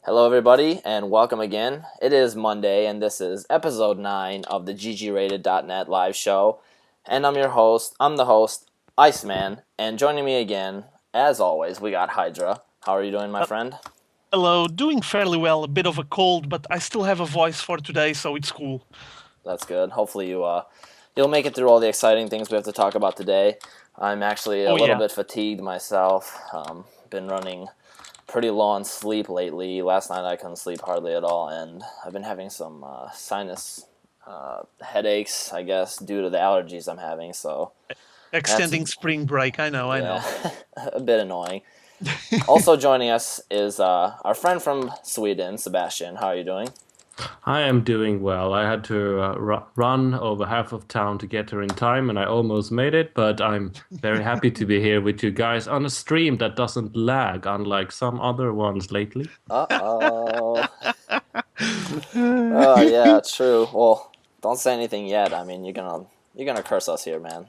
Hello, everybody, and welcome again. It is Monday, and this is episode 9 of the GGRated.net live show. And I'm the host, Iceman, and joining me again, as always, we got Hydra. How are you doing, my friend? Hello, doing fairly well. A bit of a cold, but I still have a voice for today, so it's cool. That's good. Hopefully you'll make it through all the exciting things we have to talk about today. I'm actually a Oh little yeah. bit fatigued myself. Been running pretty low on sleep lately. Last night I couldn't sleep hardly at all, and I've been having some sinus headaches, I guess, due to the allergies I'm having. So that's Extending spring break. I yeah, know. a bit annoying. Also joining us is our friend from Sweden, Sebastian. How are you doing? I am doing well. I had to run over half of town to get here in time, and I almost made it. But I'm very happy to be here with you guys on a stream that doesn't lag, unlike some other ones lately. Uh-oh. Oh yeah, true. Well, don't say anything yet. I mean, you're gonna curse us here, man.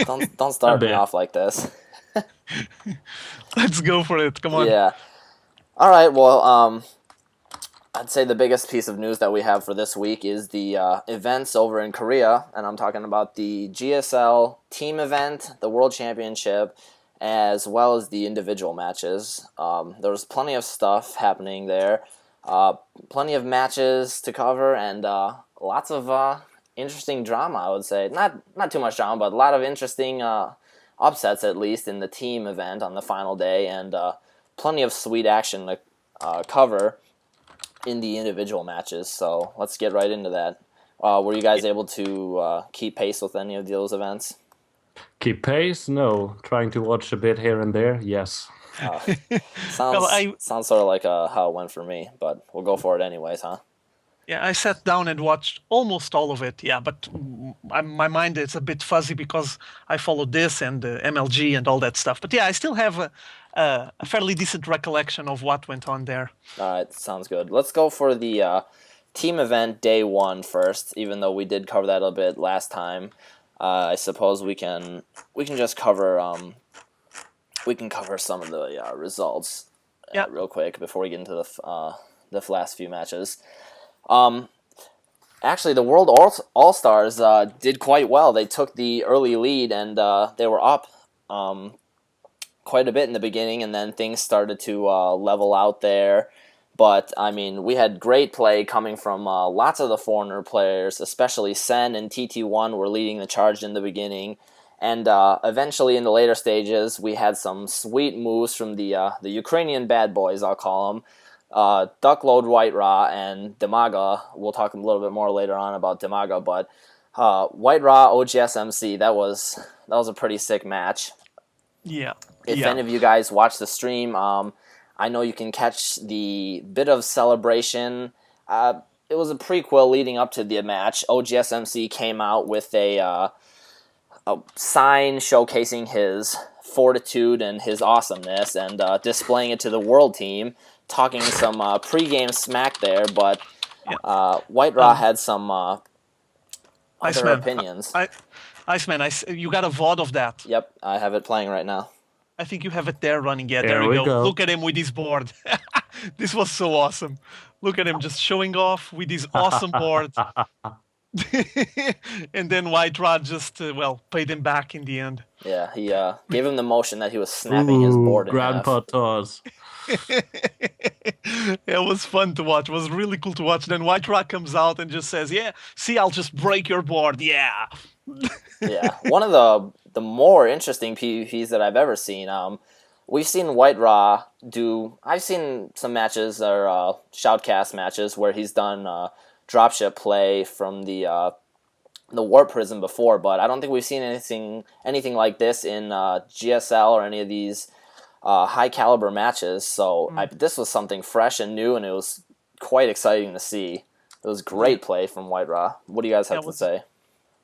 Don't A start me bit. off like this. Let's go for it. Come on. Yeah. All right. Well, I'd say the biggest piece of news that we have for this week is the events over in Korea, and I'm talking about the GSL team event, the World Championship, as well as the individual matches. There was plenty of stuff happening there, plenty of matches to cover, and lots of interesting drama. I would say not too much drama, but a lot of interesting upsets at least in the team event on the final day, and plenty of sweet action to cover in the individual matches. So let's get right into that. Were you guys able to keep pace with any of those events? Keep pace? No. Trying to watch a bit here and there? Yes. Uh, Well, sounds I sounds sort of like how it went for me, but we'll go for it anyways, huh? yeah, I sat down and watched almost all of it. Yeah, but my mind is a bit fuzzy because I followed this and MLG and all that stuff. But yeah, I still have a fairly decent recollection of what went on there. All right, sounds good. Let's go for the team event day one first. Even though we did cover that a bit last time, I suppose we can just cover we can cover some of the results Yeah, real quick before we get into the last few matches. Um, Actually, the World All Stars did quite well. They took the early lead and they were up quite a bit in the beginning, and then things started to level out there. But I mean, we had great play coming from lots of the foreigner players, especially Sen and TT1 were leading the charge in the beginning. And eventually, in the later stages, we had some sweet moves from the Ukrainian bad boys, I'll call them. Duckload White Raw and Demaga. We'll talk a little bit more later on about Demaga, but White Raw OGSMC, that was a pretty sick match. yeah, If yeah. any of you guys watch the stream, I know you can catch the bit of celebration. It was a prequel leading up to the match. OGSMC came out with a sign showcasing his fortitude and his awesomeness and displaying it to the world team, talking some pregame smack there, but White Raw had some other Iceman, opinions. Iceman, you got a VOD of that. Yep, I have it playing right now. I think you have it there running. Yeah, there There we we go. go. Look at him with his board. This was so awesome. Look at him just showing off with his awesome board. And then White Rod just, paid him back in the end. Yeah, he gave him the motion that he was snapping his board in Grandpa half. toss. It was fun to watch. It was really cool to watch. Then White Rock comes out and just says, "Yeah, see, I'll just break your board." Yeah. Yeah, one of the more interesting PvPs that I've ever seen. We've seen White Raw do. I've seen some matches or shoutcast matches where he's done dropship play from the Warp Prism before, but I don't think we've seen anything like this in GSL or any of these high caliber matches. So this was something fresh and new, and it was quite exciting to see. It was great play from White Raw. What do you guys have That to was say?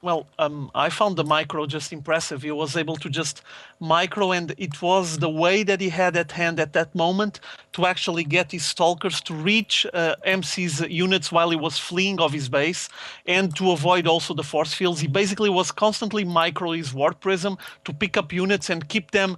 Well, I found the micro just impressive. He was able to just micro, and it was the way that he had at hand at that moment to actually get his stalkers to reach MC's units while he was fleeing of his base, and to avoid also the force fields. He basically was constantly micro his ward prism to pick up units and keep them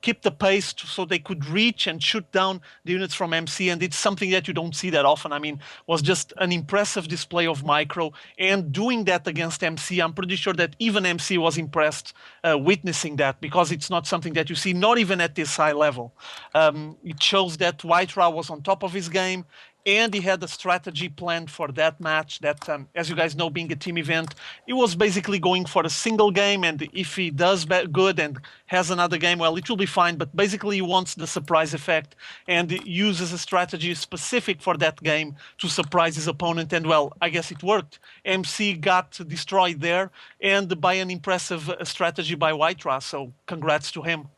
keep the pace so they could reach and shoot down the units from MC. And it's something that you don't see that often. I mean, was just an impressive display of micro, and doing that against MC, I'm pretty sure that even MC was impressed witnessing that, because it's not something that you see, not even at this high level. It shows that White was on top of his game, and he had a strategy planned for that match that, as you guys know, being a team event, he was basically going for a single game, and if he does good and has another game, well, it will be fine, but basically he wants the surprise effect and uses a strategy specific for that game to surprise his opponent, and well, I guess it worked. MC got destroyed there, and by an impressive strategy by White, so congrats to him.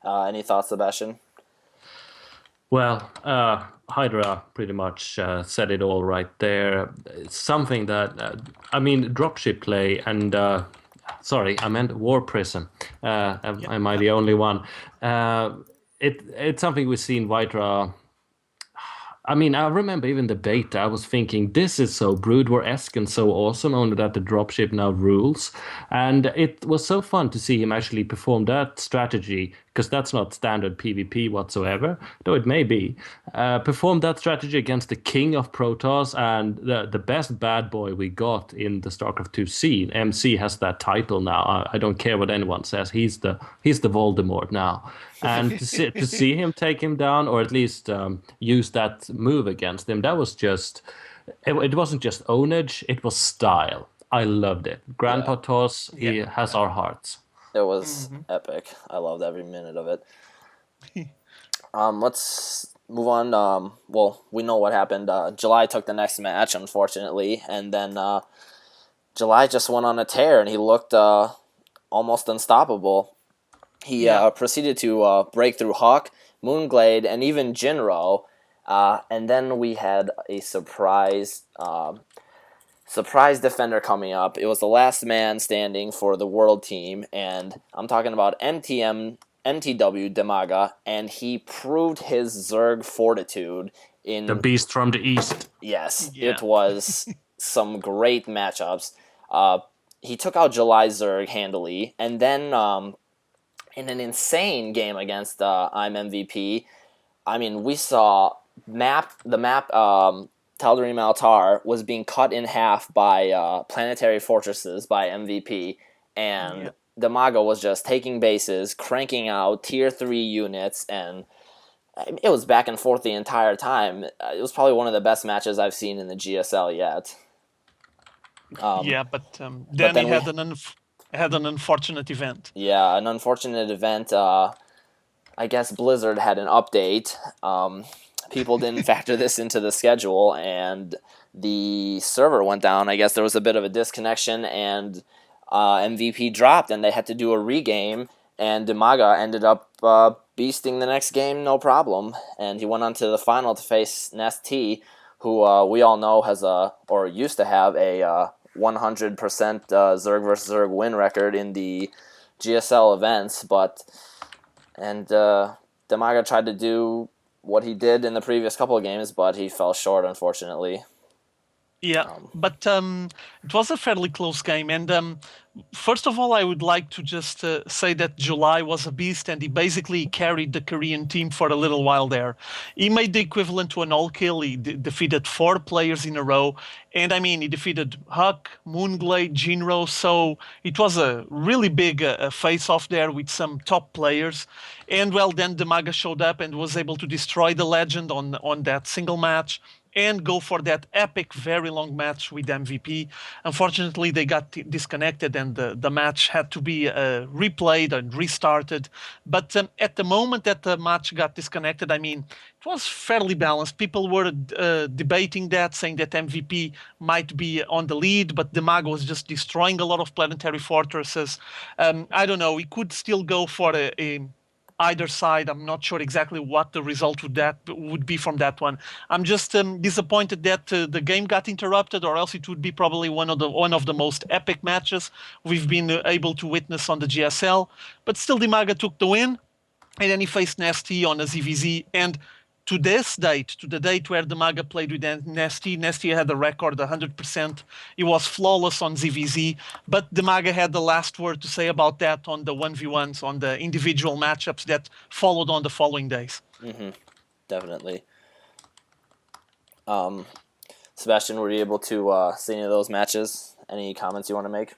Any thoughts, Sebastian? Well, Hydra pretty much said it all right there. It's something that, I mean, dropship play and, sorry, I meant War Prism. Am I the only one? It's something we've seen Hydra. I mean, I remember even the beta, I was thinking, this is so Brood War-esque and so awesome, only that the dropship now rules. And it was so fun to see him actually perform that strategy, because that's not standard PvP whatsoever, though it may be. Perform that strategy against the king of Protoss and the best bad boy we got in the StarCraft 2 scene. MC has that title now. I don't care what anyone says. He's the Voldemort now. And to see him take him down, or at least use that move against him, that was just, it wasn't just ownage, it was style. I loved it. Grandpa Toss, he has our hearts. It was epic. I loved every minute of it. Let's move on. Well, we know what happened. July took the next match, unfortunately, and then July just went on a tear, and he looked almost unstoppable. He proceeded to break through Hawk, Moonglade, and even Jinro, and then we had a surprise defender coming up. It was the last man standing for the world team, and I'm talking about MTW Demaga, and he proved his Zerg fortitude in the beast from the east. Yes, it was some great matchups. He took out July Zerg handily, and then in an insane game against I'm MVP, I mean, we saw the map Tal'Darim Altar was being cut in half by planetary fortresses by MVP, and Demago was just taking bases, cranking out tier 3 units, and it was back and forth the entire time. It was probably one of the best matches I've seen in the GSL yet. But then he had an unfortunate event. Yeah, an unfortunate event. I guess Blizzard had an update. People didn't factor this into the schedule, and the server went down. I guess there was a bit of a disconnection, and MVP dropped, and they had to do a regame, and Demaga ended up beasting the next game, no problem, and he went on to the final to face Nest-T, who we all know has or used to have a 100% Zerg versus Zerg win record in the GSL events, and Demaga tried to do what he did in the previous couple of games, but he fell short, unfortunately. But it was a fairly close game, and first of all, I would like to just say that July was a beast, and he basically carried the Korean team for a little while there. He made the equivalent to an all-kill. He defeated 4 players in a row, and I mean, he defeated Huck, Moonglade, Jinro, so it was a really big face-off there with some top players. And well, then Demaga showed up and was able to destroy the Legend on that single match, and go for that epic, very long match with MVP. Unfortunately, they got disconnected, and the match had to be replayed and restarted. But at the moment that the match got disconnected, I mean, it was fairly balanced. People were debating that, saying that MVP might be on the lead, but Demago was just destroying a lot of planetary fortresses. I don't know, he could still go for either side. I'm not sure exactly what the result would be from that one. I'm just disappointed that the game got interrupted, or else it would be probably one of the most epic matches we've been able to witness on the GSL. But still, Dimaga took the win, and then he faced Nasty on a ZVZ. And to this date, to the date where Dimaga played with Nasty had the record 100%. He was flawless on ZVZ, but Dimaga had the last word to say about that on the 1v1s, on the individual matchups that followed on the following days. Definitely. Sebastian, were you able to see any of those matches? Any comments you want to make?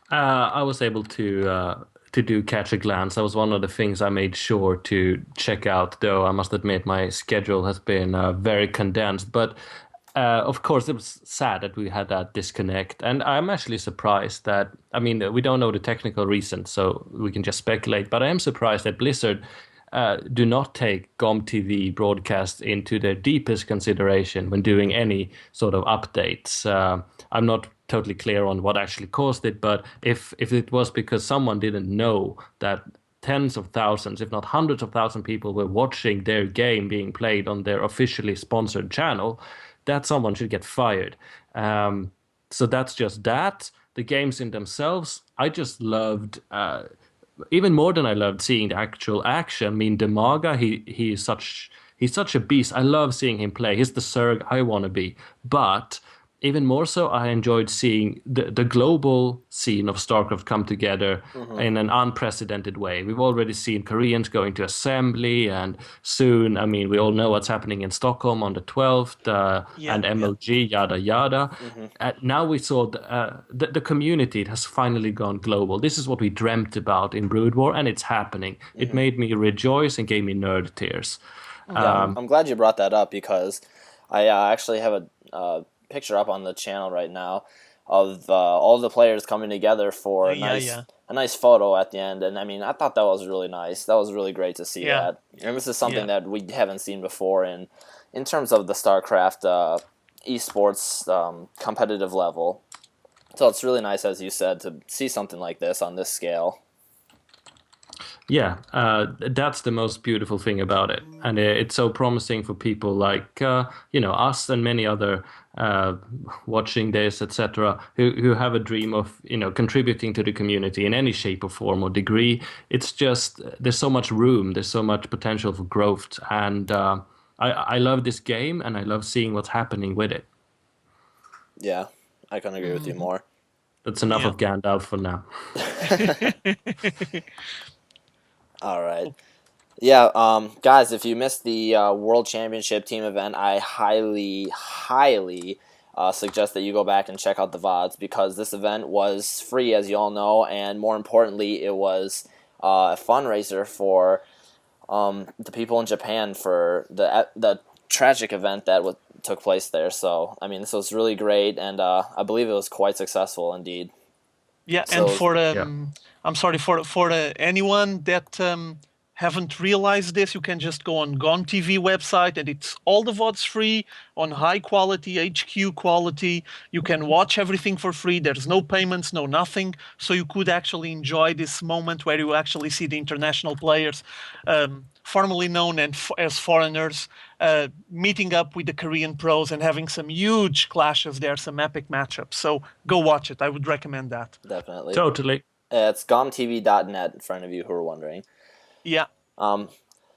I was able to do catch a glance. That was one of the things I made sure to check out, though I must admit my schedule has been very condensed. But of course, it was sad that we had that disconnect. And I'm actually surprised that, I mean, we don't know the technical reason, so we can just speculate. But I am surprised that Blizzard do not take GOM TV broadcast into their deepest consideration when doing any sort of updates. I'm not totally clear on what actually caused it, but if it was because someone didn't know that tens of thousands, if not hundreds of thousands people were watching their game being played on their officially sponsored channel, that someone should get fired. So that's just that. The games in themselves, I just loved... even more than I loved seeing the actual action. I mean, Dimaga, he's such a beast. I love seeing him play. He's the Zerg I want to be. But even more so, I enjoyed seeing the global scene of Starcraft come together in an unprecedented way. We've already seen Koreans going to assembly, and soon, I mean, we all know what's happening in Stockholm on the 12th, and MLG, yada, yada. Now we saw the community has finally gone global. This is what we dreamt about in Brood War, and it's happening. It made me rejoice and gave me nerd tears. Yeah, I'm glad you brought that up, because I actually have a picture up on the channel right now of all the players coming together for a nice photo at the end. And I mean, I thought that was really nice. That was really great to see that. And this is something that we haven't seen before in terms of the StarCraft esports competitive level. So it's really nice, as you said, to see something like this on this scale. Yeah, that's the most beautiful thing about it. And it's so promising for people like, us and many other watching this, etc., who have a dream of, contributing to the community in any shape or form or degree. It's just, there's so much room, there's so much potential for growth. And I love this game, and I love seeing what's happening with it. Yeah, I couldn't agree with you more. That's enough of Gandalf for now. All right. Yeah, guys, if you missed the World Championship team event, I highly suggest that you go back and check out the VODs, because this event was free, as you all know, and more importantly, it was a fundraiser for the people in Japan for the tragic event that took place there. So, I mean, this was really great, and I believe it was quite successful indeed. Yeah, So, and for I'm sorry, for anyone that haven't realized this, you can just go on GOM TV website, and it's all the VODs free on high quality, HQ quality. You can watch everything for free. There's no payments, no nothing. So you could actually enjoy this moment where you actually see the international players, formerly known as foreigners, meeting up with the Korean pros and having some huge clashes there, some epic matchups. So go watch it. I would recommend that. Definitely. Totally. It's gomtv.net, for any of you who are wondering. Yeah.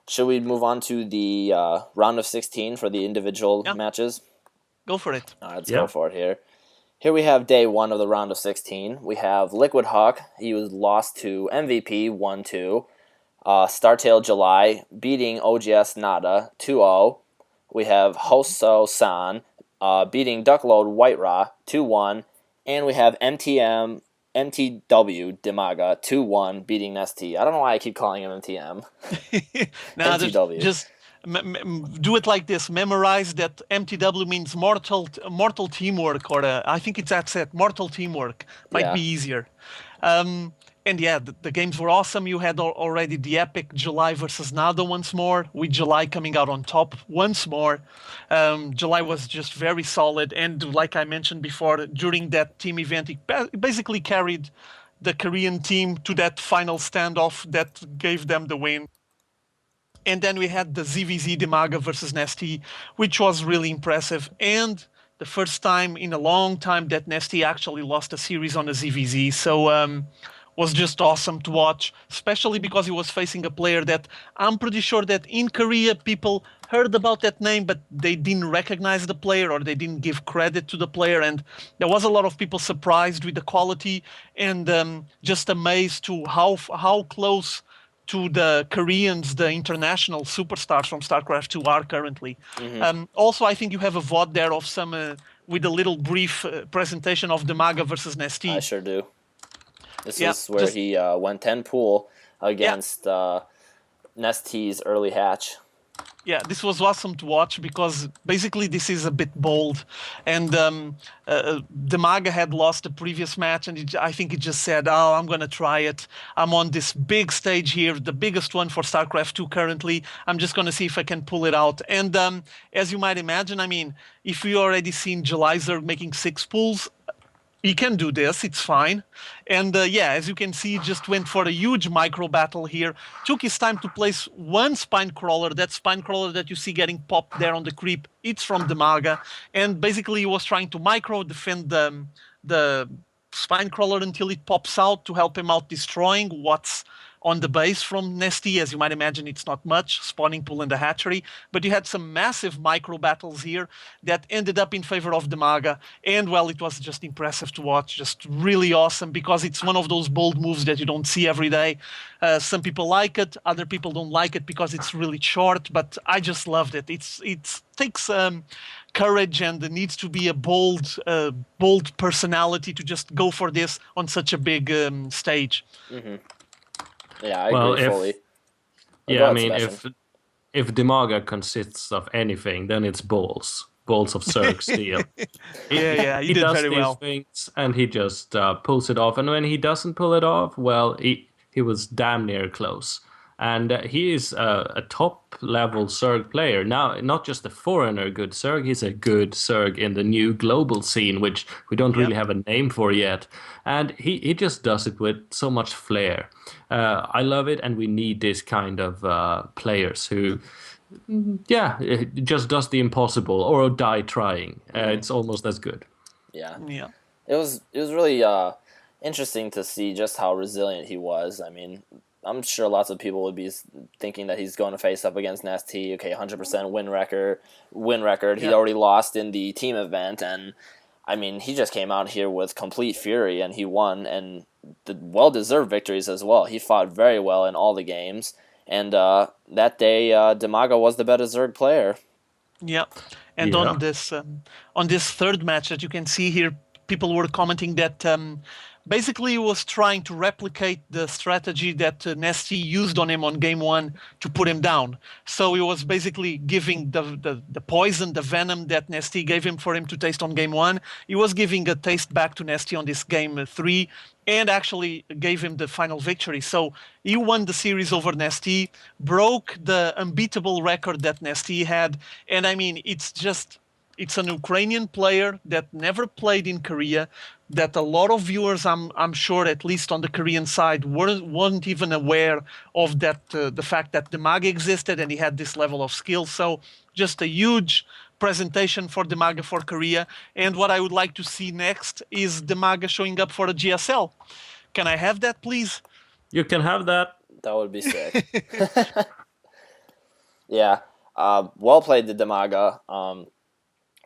Should we move on to the round of 16 for the individual matches? Go for it. All right, let's go for it here. Here we have day one of the round of 16. We have Liquid Hawk. He was lost to MVP 1-2. Startail July beating OGS Nada 2-0. We have Hoso San beating Duckload White Raw 2-1. And we have MTW Dimaga 2-1 beating Nesty. I don't know why I keep calling him MTM. MTW. Just do it like this. Memorize that MTW means mortal teamwork, or I think that's it. Mortal teamwork might be easier. And yeah, the games were awesome. You had already the epic July versus Nado once more, with July coming out on top once more. July was just very solid, and like I mentioned before, during that team event, he basically carried the Korean team to that final standoff that gave them the win. And then we had the ZVZ Demaga versus Nesty, which was really impressive. And the first time in a long time that Nesty actually lost a series on a ZVZ. So was just awesome to watch, especially because he was facing a player that I'm pretty sure that in Korea people heard about that name, but they didn't recognize the player or they didn't give credit to the player. And there was a lot of people surprised with the quality and just amazed to how close to the Koreans, the international superstars from Starcraft 2 are currently. Also, I think you have a VOD there of some, with a little brief presentation of Demaga versus Nesty. I sure do. This is where he went 10 pool against Nesty's early hatch. Yeah, this was awesome to watch because basically this is a bit bold. And Demaga had lost the previous match and I think he just said, oh, I'm going to try it. I'm on this big stage here, the biggest one for StarCraft 2 currently. I'm just going to see if I can pull it out. And as you might imagine, I mean, if you already seen Jelizer making 6 pulls, he can do this, it's fine. And as you can see, he just went for a huge micro battle here. Took his time to place one spine crawler. That spine crawler that you see getting popped there on the creep, it's from Demaga. And basically he was trying to micro defend the spine crawler until it pops out to help him out destroying what's on the base from Nesty. As you might imagine, it's not much, spawning pool in the hatchery, but you had some massive micro battles here that ended up in favor of Demaga, and well, it was just impressive to watch, just really awesome, because it's one of those bold moves that you don't see every day. Some people like it, other people don't like it because it's really short, but I just loved it. It takes courage and it needs to be a bold personality to just go for this on such a big stage. Mm-hmm. Yeah, I agree fully. I mean, if Demaga consists of anything, then it's balls of Zerg steel. He did does very these well. things, and he just pulls it off. And when he doesn't pull it off, well, he was damn near close. And he is a top-level Zerg player. Now, not just a foreigner good Zerg, he's a good Zerg in the new global scene, which we don't really have a name for yet. And he just does it with so much flair. I love it, and we need this kind of players who, just does the impossible or die trying. It's almost as good. Yeah. It was really interesting to see just how resilient he was. I mean, I'm sure lots of people would be thinking that he's going to face up against Nesty. Okay, 100% win record. He already lost in the team event, and I mean, he just came out here with complete fury, and he won, and the well-deserved victories as well. He fought very well in all the games, and that day, Demaga was the better Zerg player. Yeah, and on this third match that you can see here, people were commenting that basically he was trying to replicate the strategy that Nesty used on him on game 1 to put him down. So he was basically giving the poison, the venom that Nesty gave him for him to taste on game 1. He was giving a taste back to Nesty on this game 3 and actually gave him the final victory. So he won the series over Nesty, broke the unbeatable record that Nesty had. And I mean, it's an Ukrainian player that never played in Korea, that a lot of viewers, I'm sure, at least on the Korean side, weren't even aware of that, the fact that Demaga existed and he had this level of skill. So just a huge presentation for Demaga for Korea. And what I would like to see next is Demaga showing up for a GSL. Can I have that, please? You can have that. That would be sick. Yeah. Well played, the Demaga.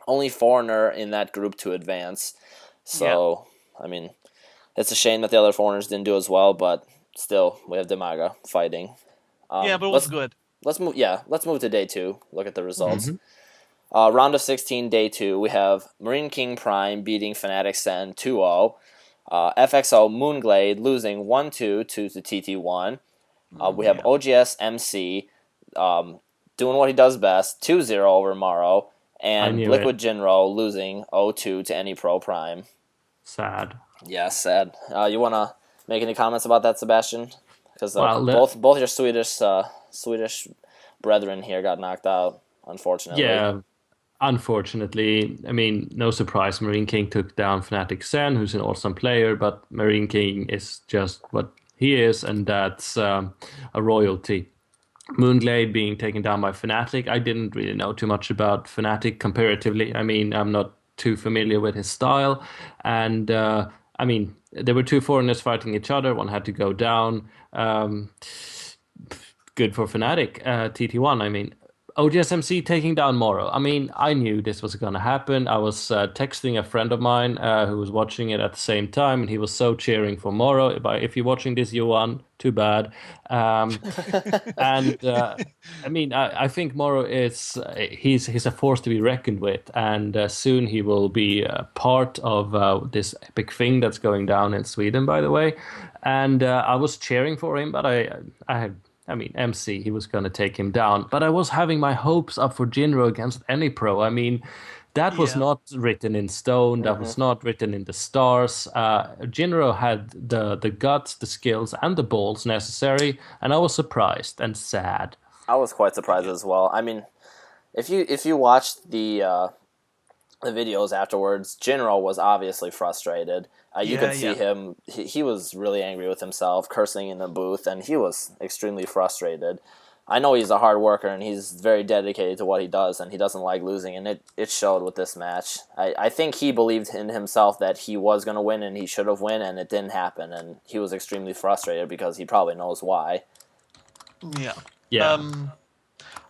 Only foreigner in that group to advance. So, I mean, it's a shame that the other foreigners didn't do as well, but still, we have Demaga fighting. But it was good. Let's move to day 2. Look at the results. Round of 16, day 2, we have Marine King Prime beating Fnatic Sen 2-0. FXO Moonglade losing 1-2 to the TT1. We have OGS MC doing what he does best, 2-0 over Maro. And Liquid Jinro losing 0-2 to any Pro Prime. Sad. Yeah, sad. You want to make any comments about that, Sebastian? Because both your Swedish brethren here got knocked out, unfortunately. Yeah, Unfortunately, I mean, no surprise, Marine King took down Fnatic Sen, who's an awesome player, but Marine King is just what he is, and that's a royalty. Moonglade being taken down by Fnatic, I didn't really know too much about Fnatic comparatively. I mean, I'm not too familiar with his style, and I mean, there were two foreigners fighting each other. One had to go down. Good for Fnatic, TT1. I mean, OGSMC taking down Moro. I mean, I knew this was going to happen. I was texting a friend of mine who was watching it at the same time, and he was so cheering for Moro. If you're watching this, you won. Too bad. And I mean, I think Moro is he's a force to be reckoned with, and soon he will be part of this epic thing that's going down in Sweden, by the way. And I was cheering for him, but I mean, MC, he was going to take him down. But I was having my hopes up for Jinro against any pro. I mean, that was not written in stone. That was not written in the stars. Jinro had the guts, the skills, and the balls necessary. And I was surprised and sad. I was quite surprised as well. I mean, if you watched the videos afterwards, Jinro was obviously frustrated. You could see him, he was really angry with himself, cursing in the booth, and he was extremely frustrated. I know he's a hard worker, and he's very dedicated to what he does, and he doesn't like losing, and it showed with this match. I think he believed in himself that he was going to win, and he should have won, and it didn't happen, and he was extremely frustrated because he probably knows why. Yeah.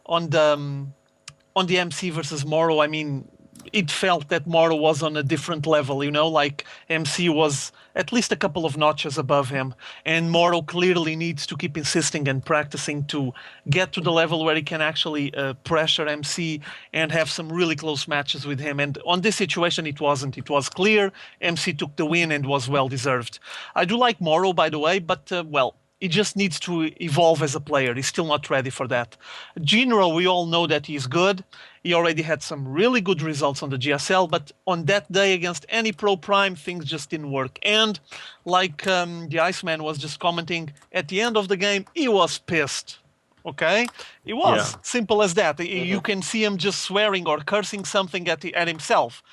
On the MC versus Moro, I mean, it felt that Moro was on a different level, you know, like MC was at least a couple of notches above him, and Moro clearly needs to keep insisting and practicing to get to the level where he can actually pressure MC and have some really close matches with him. And on this situation, it wasn't. It was clear MC took the win and was well deserved. I do like Moro, by the way, but well, he just needs to evolve as a player. He's still not ready for that. Jinro, we all know that he's good. He already had some really good results on the GSL, but on that day against any Pro Prime, things just didn't work. And like the Iceman was just commenting, at the end of the game, he was pissed. Okay? It was simple as that. You can see him just swearing or cursing something at himself.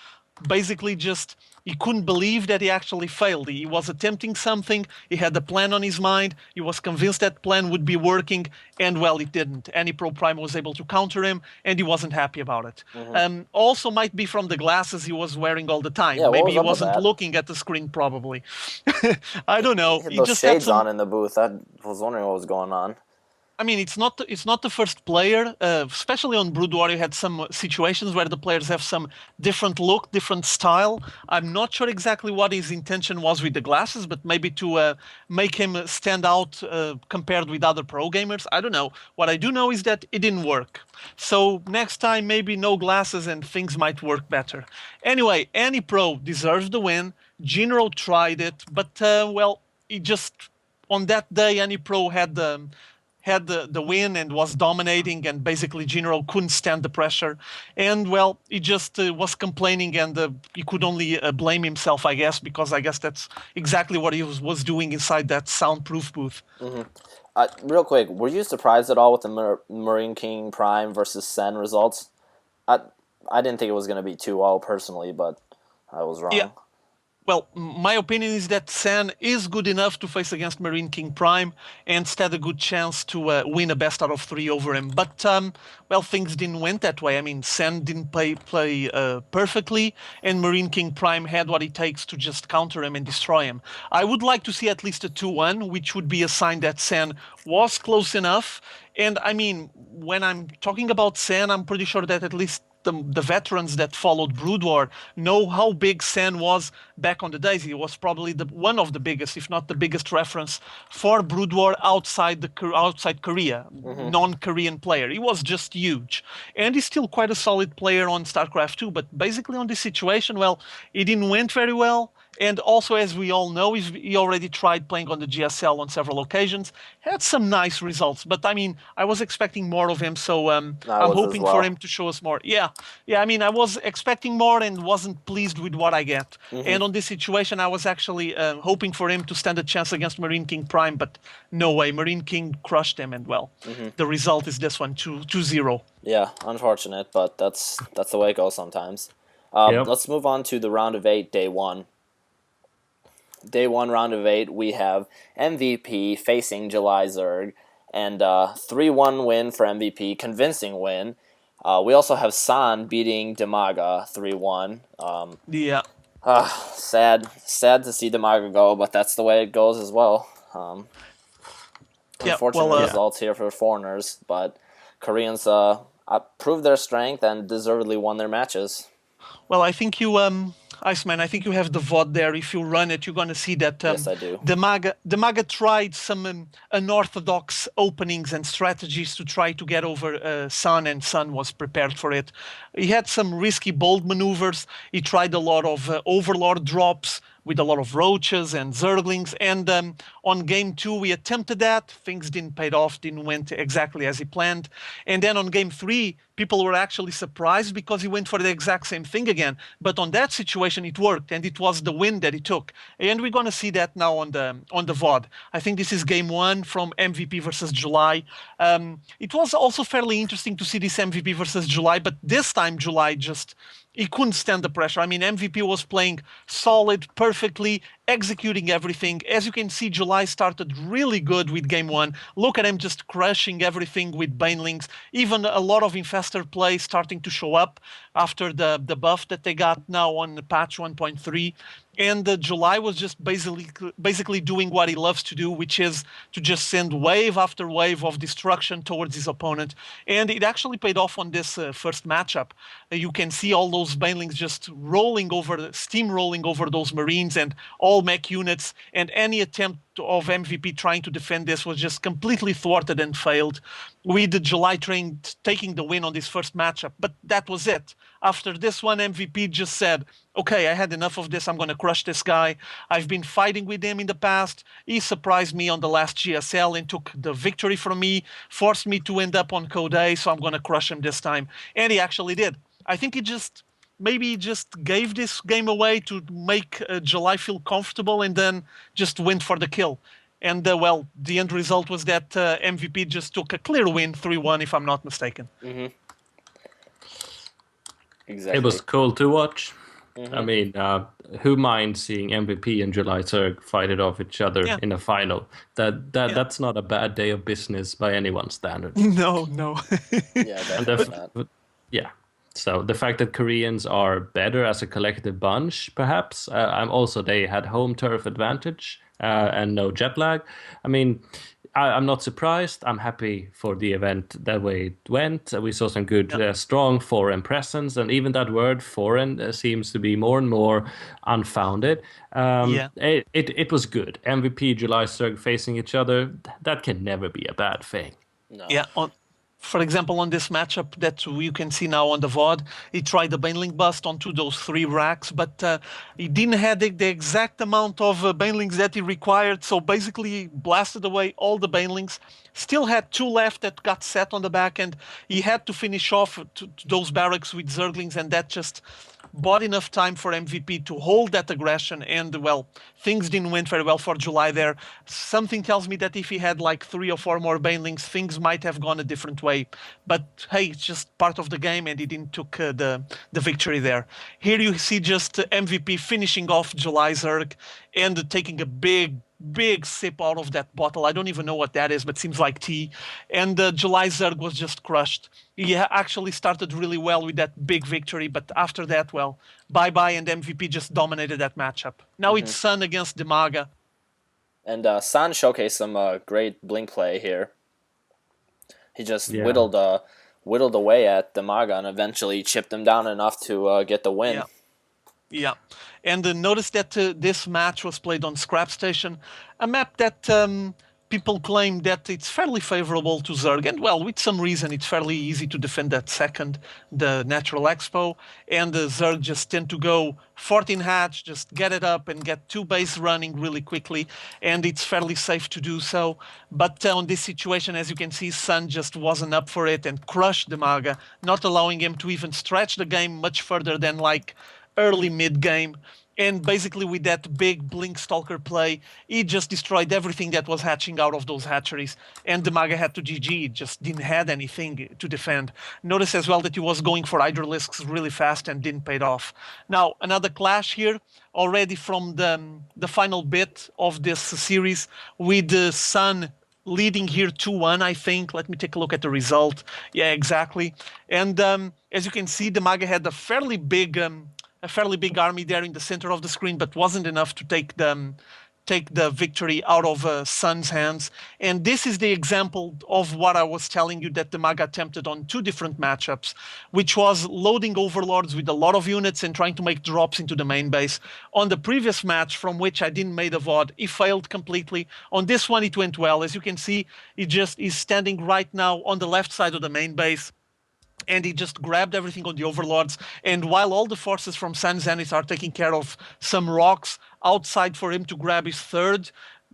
Basically just he couldn't believe that he actually failed. He was attempting something, he had a plan on his mind, he was convinced that plan would be working, and well, it didn't. Any Pro Prime was able to counter him, and he wasn't happy about it. Also might be from the glasses he was wearing all the time. Yeah, maybe he wasn't looking at the screen, probably. I don't know. He had those shades on in the booth. I was wondering what was going on. I mean, it's not the first player, especially on Brood War, you had some situations where the players have some different look, different style. I'm not sure exactly what his intention was with the glasses, but maybe to make him stand out compared with other pro gamers. I don't know. What I do know is that it didn't work. So next time, maybe no glasses and things might work better. Anyway, any pro deserves the win. Jinro tried it, but, well, he just, on that day, any pro had the win and was dominating, and basically Jinro couldn't stand the pressure, and well, he just was complaining, and he could only blame himself, I guess, because I guess that's exactly what he was doing inside that soundproof booth. Real quick, were you surprised at all with the Marine King Prime versus Sen results? I didn't think it was going to be 2-0 personally, but I was wrong. Yeah. Well, my opinion is that Sen is good enough to face against Marine King Prime and stand a good chance to win a best out of 3 over him. But, well, things didn't went that way. I mean, Sen didn't play perfectly, and Marine King Prime had what it takes to just counter him and destroy him. I would like to see at least a 2-1, which would be a sign that Sen was close enough. And, I mean, when I'm talking about Sen, I'm pretty sure that at least the veterans that followed Brood War know how big Sen was back on the days. He was probably one of the biggest, if not the biggest reference for Brood War outside Korea, non-Korean player. He was just huge. And he's still quite a solid player on Starcraft too, but basically on this situation, well, it didn't went very well. And also, as we all know, he already tried playing on the GSL on several occasions, had some nice results. But I mean, I was expecting more of him, so I I'm was as hoping for well. him to show us more. Yeah, I mean, I was expecting more and wasn't pleased with what I get. And on this situation, I was actually hoping for him to stand a chance against Marine King Prime, but no way. Marine King crushed him, and well, the result is this one, 2-0. Yeah, unfortunate, but that's the way it goes sometimes. Yep. Let's move on to the round of 8, day 1. Day 1, round of 8, we have MVP facing July Zerg, and 3-1 win for MVP, convincing win. We also have San beating Demaga 3-1. Yeah. Sad to see Demaga go, but that's the way it goes as well. Yeah, Unfortunate well, results here for foreigners, but Koreans proved their strength and deservedly won their matches. Well, I think you, Iceman, I think you have the VOD there. If you run it, you're going to see that Yes, I do. Demaga tried some unorthodox openings and strategies to try to get over Sun, and Sun was prepared for it. He had some risky, bold maneuvers. He tried a lot of Overlord drops with a lot of roaches and zerglings. And on game 2, we attempted that. Things didn't pay off, didn't went exactly as he planned. And then on game 3, people were actually surprised because he went for the exact same thing again. But on that situation, it worked, and it was the win that he took. And we're going to see that now on the VOD. I think this is game 1 from MVP versus July. It was also fairly interesting to see this MVP versus July, but this time July just... he couldn't stand the pressure. I mean, MVP was playing solid, perfectly, executing everything. As you can see, July started really good with game 1. Look at him just crushing everything with Banelings. Even a lot of Infestor play starting to show up after the buff that they got now on the patch 1.3. And July was just basically doing what he loves to do, which is to just send wave after wave of destruction towards his opponent. And it actually paid off on this first matchup. You can see all those Banelings just steamrolling over those Marines and all mech units. And any attempt of MVP trying to defend this was just completely thwarted and failed, with the July train taking the win on this first matchup. But that was it. After this one, MVP just said, okay, I had enough of this. I'm going to crush this guy. I've been fighting with him in the past. He surprised me on the last GSL and took the victory from me, forced me to end up on Code A, so I'm going to crush him this time. And he actually did. I think he just gave this game away to make July feel comfortable and then just went for the kill. And, well, the end result was that MVP just took a clear win, 3-1, if I'm not mistaken. Exactly. It was cool to watch. I mean, who minds seeing MVP and July Zerg fight it off each other in a final? That's not a bad day of business by anyone's standards. No. Yeah, definitely not. Yeah. So the fact that Koreans are better as a collective bunch, perhaps, they had home turf advantage and no jet lag. I mean, I'm not surprised. I'm happy for the event that way it went. We saw some good, strong foreign presence, and even that word foreign seems to be more and more unfounded. It was good. MVP, July Zerg facing each other, that can never be a bad thing. No. Yeah, for example, on this matchup that you can see now on the VOD, he tried the Baneling bust onto those 3 racks, but he didn't have the exact amount of Banelings that he required, so basically he blasted away all the Banelings. Still had 2 left that got set on the back, and he had to finish off to those barracks with Zerglings, and that just bought enough time for MVP to hold that aggression, and, well, things didn't went very well for July there. Something tells me that if he had like 3 or 4 more Banelings, things might have gone a different way. But hey, it's just part of the game, and he didn't took the victory there. Here you see just MVP finishing off July Zerg and taking a big sip out of that bottle. I don't even know what that is, but seems like tea. And July Zerg was just crushed. He actually started really well with that big victory, but after that, well, bye-bye, and MVP just dominated that matchup. Now it's Sun against Demaga. And San showcased some great blink play here. He just whittled away at Demaga and eventually chipped him down enough to get the win. Yeah. And notice that this match was played on Scrap Station, a map that people claim that it's fairly favorable to Zerg, and well, with some reason, it's fairly easy to defend that second, the Natural Expo, and the Zerg just tend to go 14 hatch, just get it up and get 2 base running really quickly, and it's fairly safe to do so. But on this situation, as you can see, Sun just wasn't up for it and crushed the Maga, not allowing him to even stretch the game much further than like early mid game. And basically with that big Blink Stalker play, he just destroyed everything that was hatching out of those hatcheries. And the Maga had to GG, it just didn't have anything to defend. Notice as well that he was going for Hydralisks really fast and didn't pay it off. Now, another clash here, already from the final bit of this series, with the Sun leading here 2-1, I think. Let me take a look at the result. Yeah, exactly. And as you can see, the Maga had a fairly big army there in the center of the screen, but wasn't enough to take the victory out of Sun's hands. And this is the example of what I was telling you that the Maga attempted on 2 different matchups, which was loading overlords with a lot of units and trying to make drops into the main base. On the previous match, from which I didn't make a VOD, it failed completely. On this one, it went well. As you can see, it just is standing right now on the left side of the main base, and he just grabbed everything on the overlords. And while all the forces from San Zenith are taking care of some rocks outside for him to grab his third,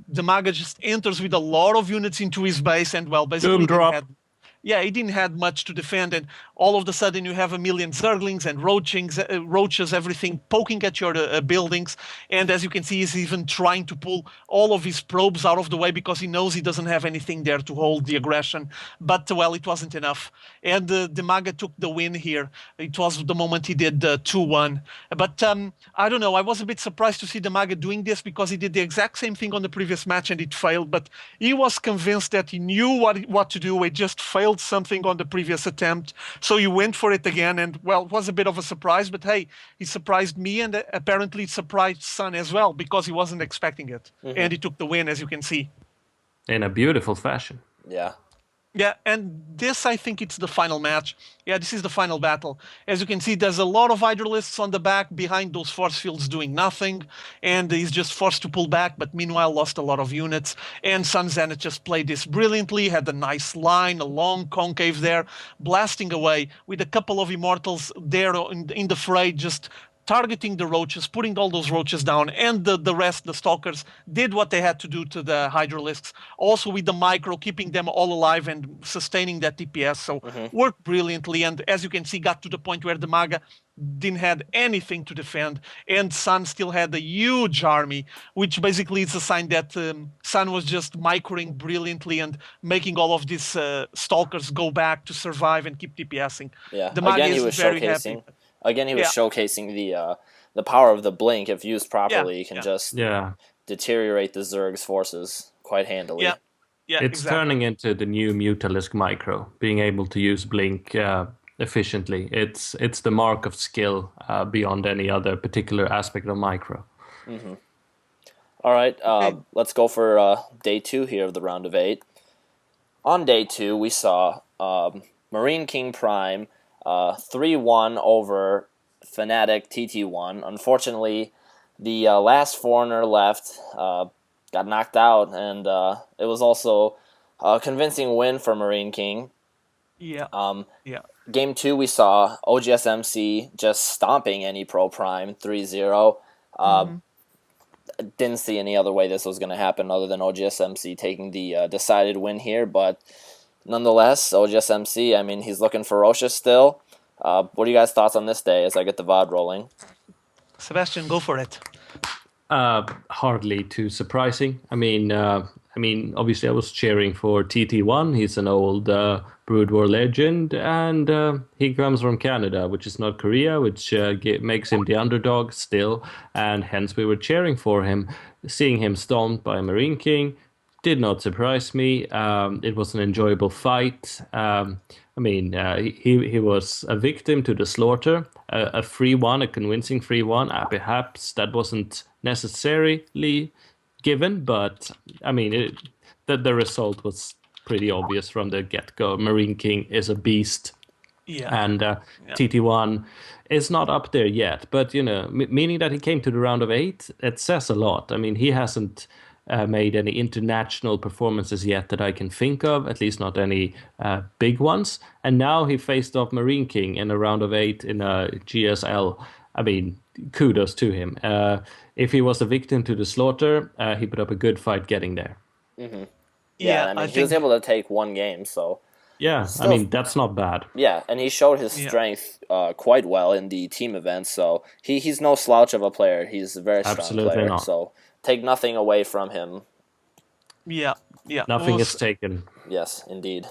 the Maga just enters with a lot of units into his base, and well, basically Doom drop. he didn't have much to defend, and all of a sudden you have a million Zerglings and roaches, everything poking at your buildings. And as you can see, he's even trying to pull all of his probes out of the way because he knows he doesn't have anything there to hold the aggression. But well, it wasn't enough, and the Maga took the win here. It was the moment he did 2-1. But I don't know, I was a bit surprised to see the Maga doing this because he did the exact same thing on the previous match and it failed, but he was convinced that he knew what to do. It just failed something on the previous attempt, so he went for it again, and well, it was a bit of a surprise, but hey, he surprised me, and apparently it surprised Sun as well because he wasn't expecting it. And he took the win, as you can see, in a beautiful fashion. Yeah, and this, I think it's the final match. Yeah, this is the final battle. As you can see, there's a lot of Hydralisks on the back behind those force fields doing nothing, and he's just forced to pull back, but meanwhile lost a lot of units. And Sun Zenith just played this brilliantly, had a nice line, a long concave there, blasting away with a couple of Immortals there in the fray, just targeting the roaches, putting all those roaches down, and the rest, the stalkers, did what they had to do to the Hydralisks. Also with the micro, keeping them all alive and sustaining that DPS. So worked brilliantly, and as you can see, got to the point where the Maga didn't have anything to defend, and Sun still had a huge army, which basically is a sign that Sun was just microing brilliantly and making all of these stalkers go back to survive and keep DPSing. Yeah, The Maga again, he is was very showcasing. happy. Again, he was showcasing the power of the blink. If used properly, you can just deteriorate the Zerg's forces quite handily. Yeah, It's exactly. turning into the new Mutalisk Micro, being able to use blink efficiently. It's the mark of skill beyond any other particular aspect of micro. All right, let's go for day 2 here of the round of 8. On day 2, we saw Marine King Prime 3-1 over Fnatic TT1. Unfortunately, the last foreigner left got knocked out, and it was also a convincing win for Marine King. Game 2, we saw OGSMC just stomping any Pro Prime 3-0. Didn't see any other way this was going to happen other than OGSMC taking the decided win here, but nonetheless, OGSMC, I mean, he's looking ferocious still. What are you guys' thoughts on this day as I get the VOD rolling? Sebastian, go for it. Hardly too surprising. I mean, obviously I was cheering for TT1. He's an old Brood War legend, and he comes from Canada, which is not Korea, which makes him the underdog still, and hence we were cheering for him. Seeing him stomped by Marine King did not surprise me. It was an enjoyable fight. He was a victim to the slaughter, a free one, a convincing free one. Perhaps that wasn't necessarily given, but I mean, the result was pretty obvious from the get-go. Marine King is a beast, and TT1 is not up there yet. But meaning that he came to the round of 8, it says a lot. I mean, he hasn't made any international performances yet that I can think of, at least not any big ones. And now he faced off Marine King in a round of 8 in a GSL. I mean, kudos to him. If he was a victim to the slaughter, he put up a good fight getting there. Yeah, Yeah, I I mean, he was think. able to take one game, so Yeah, I still, mean, that's not bad. yeah, and he showed his Yeah, strength quite well in the team events. So he's no slouch of a player. He's a very strong Absolutely player. not. So take nothing away from him. yeah, yeah. It Nothing is was. taken. Yes, indeed.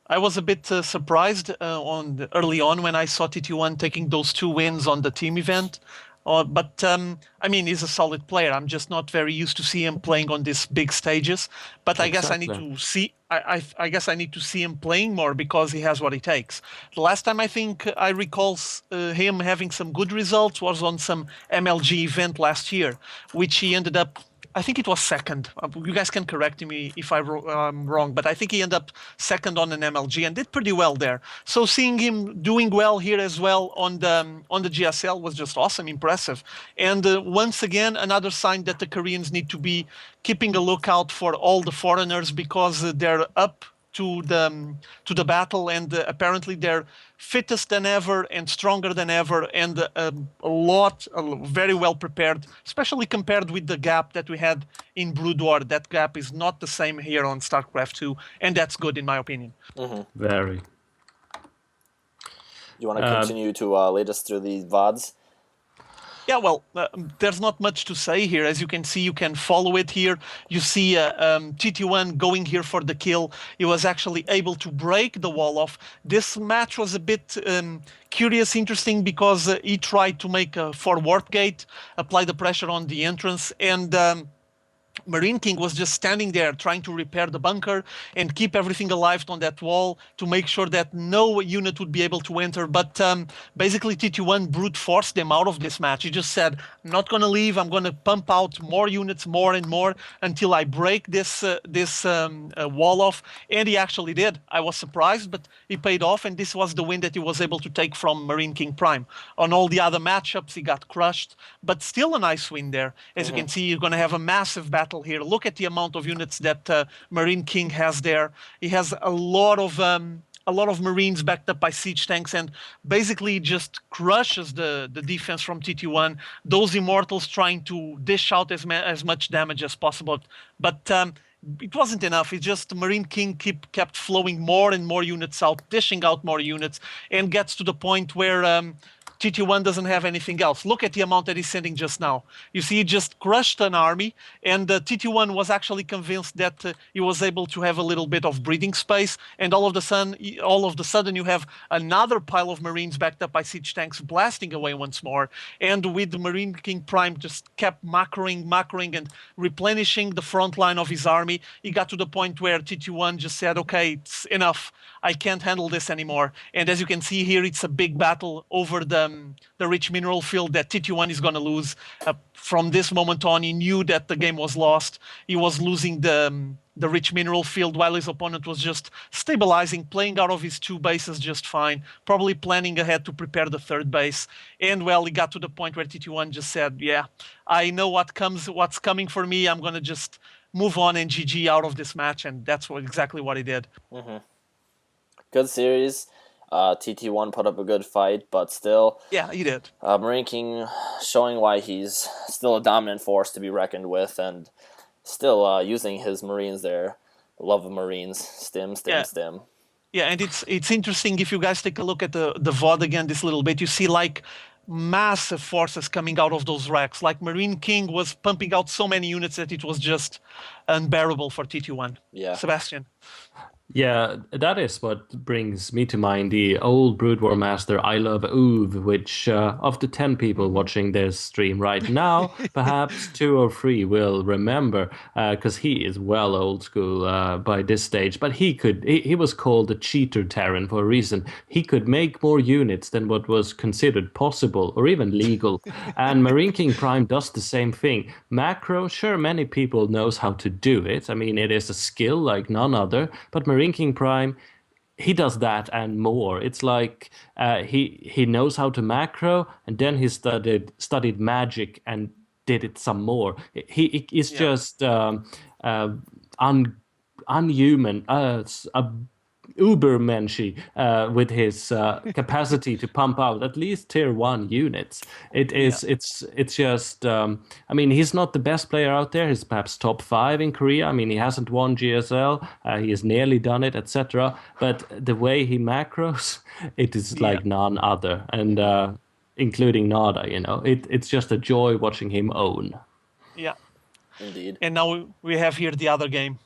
I was a bit surprised early on when I saw TT1 taking those 2 wins on the team event. But I mean, he's a solid player. I'm just not very used to see him playing on these big stages. But I guess I need Exactly. to see. I guess I need to see him playing more because he has what it takes. The last time I think I recall him having some good results was on some MLG event last year, which he ended up. I think it was second. You guys can correct me if I'm wrong, but I think he ended up second on an MLG and did pretty well there. So seeing him doing well here as well on the GSL was just awesome, impressive. And once again, another sign that the Koreans need to be keeping a lookout for all the foreigners because they're up to the battle, and apparently they're fittest than ever and stronger than ever, and very well prepared, especially compared with the gap that we had in Brood War. That gap is not the same here on StarCraft 2, and that's good in my opinion. Very. You want to continue to lead us through these VODs? Yeah, well, there's not much to say here. As you can see, you can follow it here. You see TT1 going here for the kill. He was actually able to break the wall off. This match was a bit curious, interesting, because he tried to make a forward gate, apply the pressure on the entrance, and Marine King was just standing there trying to repair the bunker and keep everything alive on that wall to make sure that no unit would be able to enter. But basically, TT1 brute forced them out of this match. He just said, I'm not going to leave. I'm going to pump out more units, more and more, until I break this wall off. And he actually did. I was surprised, but he paid off. And this was the win that he was able to take from Marine King Prime. On all the other matchups, he got crushed, but still a nice win there. As you can see, you're going to have a massive battle here. Look at the amount of units that Marine King has there. He has a lot of Marines backed up by siege tanks, and basically just crushes the defense from TT1. Those Immortals trying to dish out as much damage as possible, but it wasn't enough. It's just Marine King kept flowing more and more units out, dishing out more units, and gets to the point where TT1 doesn't have anything else. Look at the amount that he's sending just now. You see, he just crushed an army, and TT1 was actually convinced that he was able to have a little bit of breathing space, and all of the sudden you have another pile of Marines backed up by siege tanks blasting away once more, and with the Marine King Prime just kept macroing and replenishing the front line of his army. He got to the point where TT1 just said, okay, it's enough. I can't handle this anymore. And as you can see here, it's a big battle over the rich mineral field that TT1 is going to lose. From this moment on, he knew that the game was lost. He was losing the rich mineral field while his opponent was just stabilizing, playing out of his 2 bases just fine, probably planning ahead to prepare the 3rd base. And well, he got to the point where TT1 just said, yeah, I know what's coming for me. I'm going to just move on and GG out of this match. And that's exactly what he did. Good series. TT1 put up a good fight, but still, Yeah, he did. Marine King showing why he's still a dominant force to be reckoned with, and still using his Marines there. Love of Marines. Stim. Yeah, and it's interesting if you guys take a look at the VOD again this little bit. You see like massive forces coming out of those racks. Like Marine King was pumping out so many units that it was just unbearable for TT1. Yeah. Sebastian. Yeah, that is what brings me to mind the old Brood War Master I Love Uve, which of the 10 people watching this stream right now, perhaps 2 or 3 will remember, because he is well old school by this stage. But he was called the cheater Terran for a reason. He could make more units than what was considered possible or even legal. And Marine King Prime does the same thing. Macro, sure, many people knows how to do it. I mean, it is a skill like none other, but Marine King Prime, he does that and more. It's like he knows how to macro, and then he studied magic and did it some more. He is Yeah. just unhuman, ubermensch with his capacity to pump out at least tier 1 units. It's just I mean, he's not the best player out there. He's perhaps top 5 in Korea. I mean, he hasn't won GSL. He has nearly done it, etc. But the way he macros, it is like none other, and including Nada, it's just a joy watching him own. Yeah. Indeed. And now we have here the other game.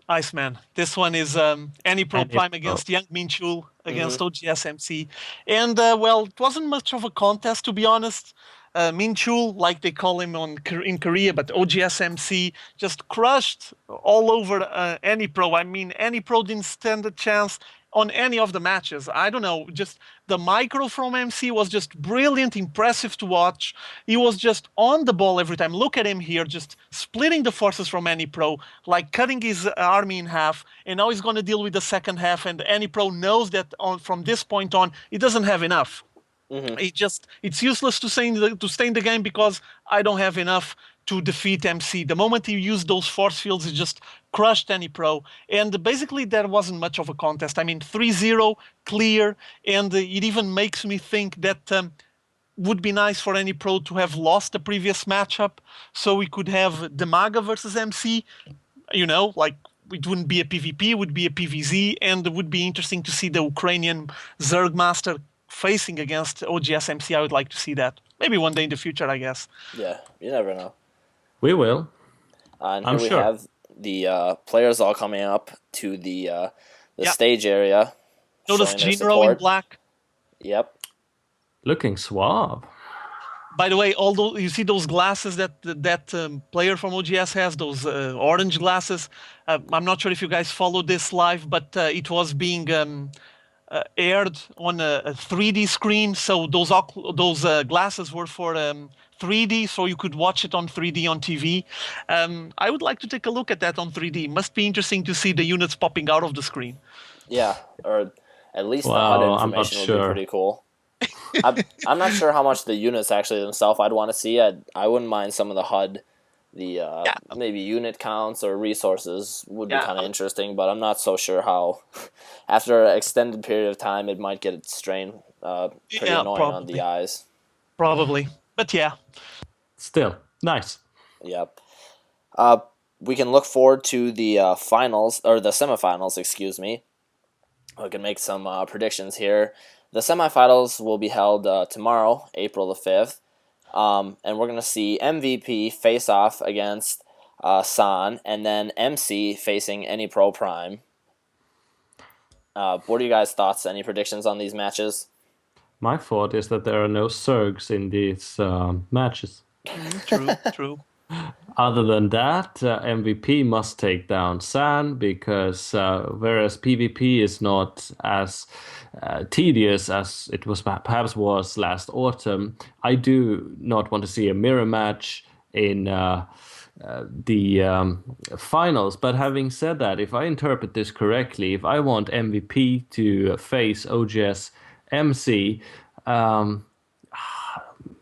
Iceman. This one is Any Pro Prime against Young Min Chul against OGS MC. And, well, it wasn't much of a contest, to be honest. Min Chul, like they call him in Korea, but OGS MC just crushed all over Any Pro. I mean, Any Pro didn't stand a chance on any of the matches. I don't know, just the micro from MC was just brilliant, impressive to watch. He was just on the ball every time. Look at him here, just splitting the forces from Any Pro, like cutting his army in half, and now he's going to deal with the second half, and Any Pro knows that from this point on, he doesn't have enough. It's useless to stay in the game because I don't have enough to defeat MC. The moment he used those force fields, he just crushed Any Pro. And basically, there wasn't much of a contest. I mean, 3-0, clear, and it even makes me think that would be nice for Any Pro to have lost the previous matchup, so we could have Demaga versus MC, like it wouldn't be a PvP, it would be a PvZ, and it would be interesting to see the Ukrainian Zerg Master facing against OGS MC. I would like to see that. Maybe one day in the future, I guess. Yeah, you never know. We will. And here we have the players all coming up to the stage area. Notice Jinro in black. Yep. Looking suave. By the way, although you see those glasses that player from OGS has, those orange glasses. I'm not sure if you guys followed this live, but it was being aired on a 3D screen. So those glasses were for 3D, so you could watch it on 3D on TV. I would like to take a look at that on 3D. Must be interesting to see the units popping out of the screen. Yeah, or at least the HUD information would be pretty cool. I'm not sure how much the units actually themselves I'd want to see. I wouldn't mind some of the HUD, maybe unit counts or resources would be kind of interesting, but I'm not so sure how. After an extended period of time, it might get strained, pretty annoying on the eyes. Probably, but yeah. Still, nice. Yep. We can look forward to the finals, or the semifinals, excuse me. We can make some predictions here. The semifinals will be held tomorrow, April the 5th. And we're going to see MVP face off against San, and then MC facing Any Pro Prime. What are you guys' thoughts? Any predictions on these matches? My thought is that there are no Zergs in these matches. True. Other than that, MVP must take down San, because whereas PvP is not as tedious as it perhaps was last autumn, I do not want to see a mirror match in the finals. But having said that, if I interpret this correctly, if I want MVP to face OGS MC,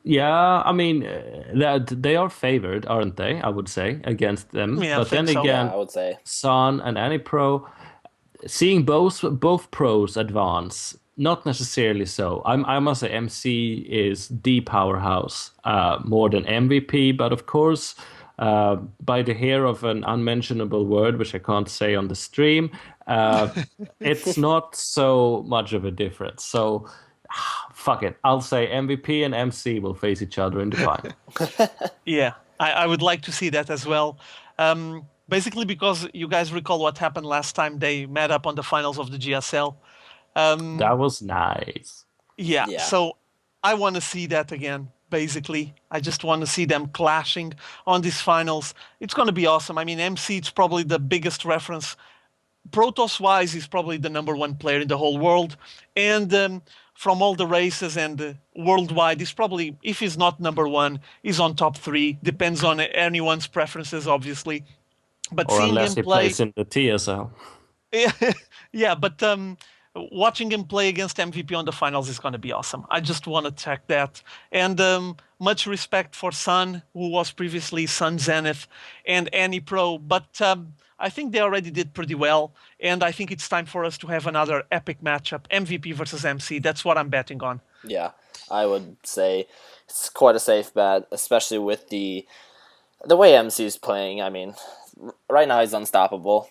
yeah, I mean, they are favored, aren't they? I would say, against them. Yeah, but then again, I would say San and Any Pro, seeing both pros advance, not necessarily so. I must say MC is the powerhouse more than MVP, but of course, by the hair of an unmentionable word, which I can't say on the stream, it's not so much of a difference. So, fuck it. I'll say MVP and MC will face each other in the final. Yeah, I would like to see that as well. Basically because you guys recall what happened last time they met up on the finals of the GSL. That was nice. Yeah, so I want to see that again, basically. I just want to see them clashing on these finals. It's going to be awesome. I mean, MC, it's probably the biggest reference. Protoss-wise, he's probably the #1 player in the whole world. And from all the races and worldwide, he's probably, if he's not #1, he's on top 3. Depends on anyone's preferences, obviously. But or seeing unless him he play, plays in the TSL. yeah, but watching him play against MVP on the finals is going to be awesome. I just want to check that. And much respect for Sun, who was previously Sun Zenith, and Any Pro. But I think they already did pretty well. And I think it's time for us to have another epic matchup, MVP versus MC. That's what I'm betting on. Yeah, I would say it's quite a safe bet, especially with the way MC's playing. I mean, right now he's unstoppable.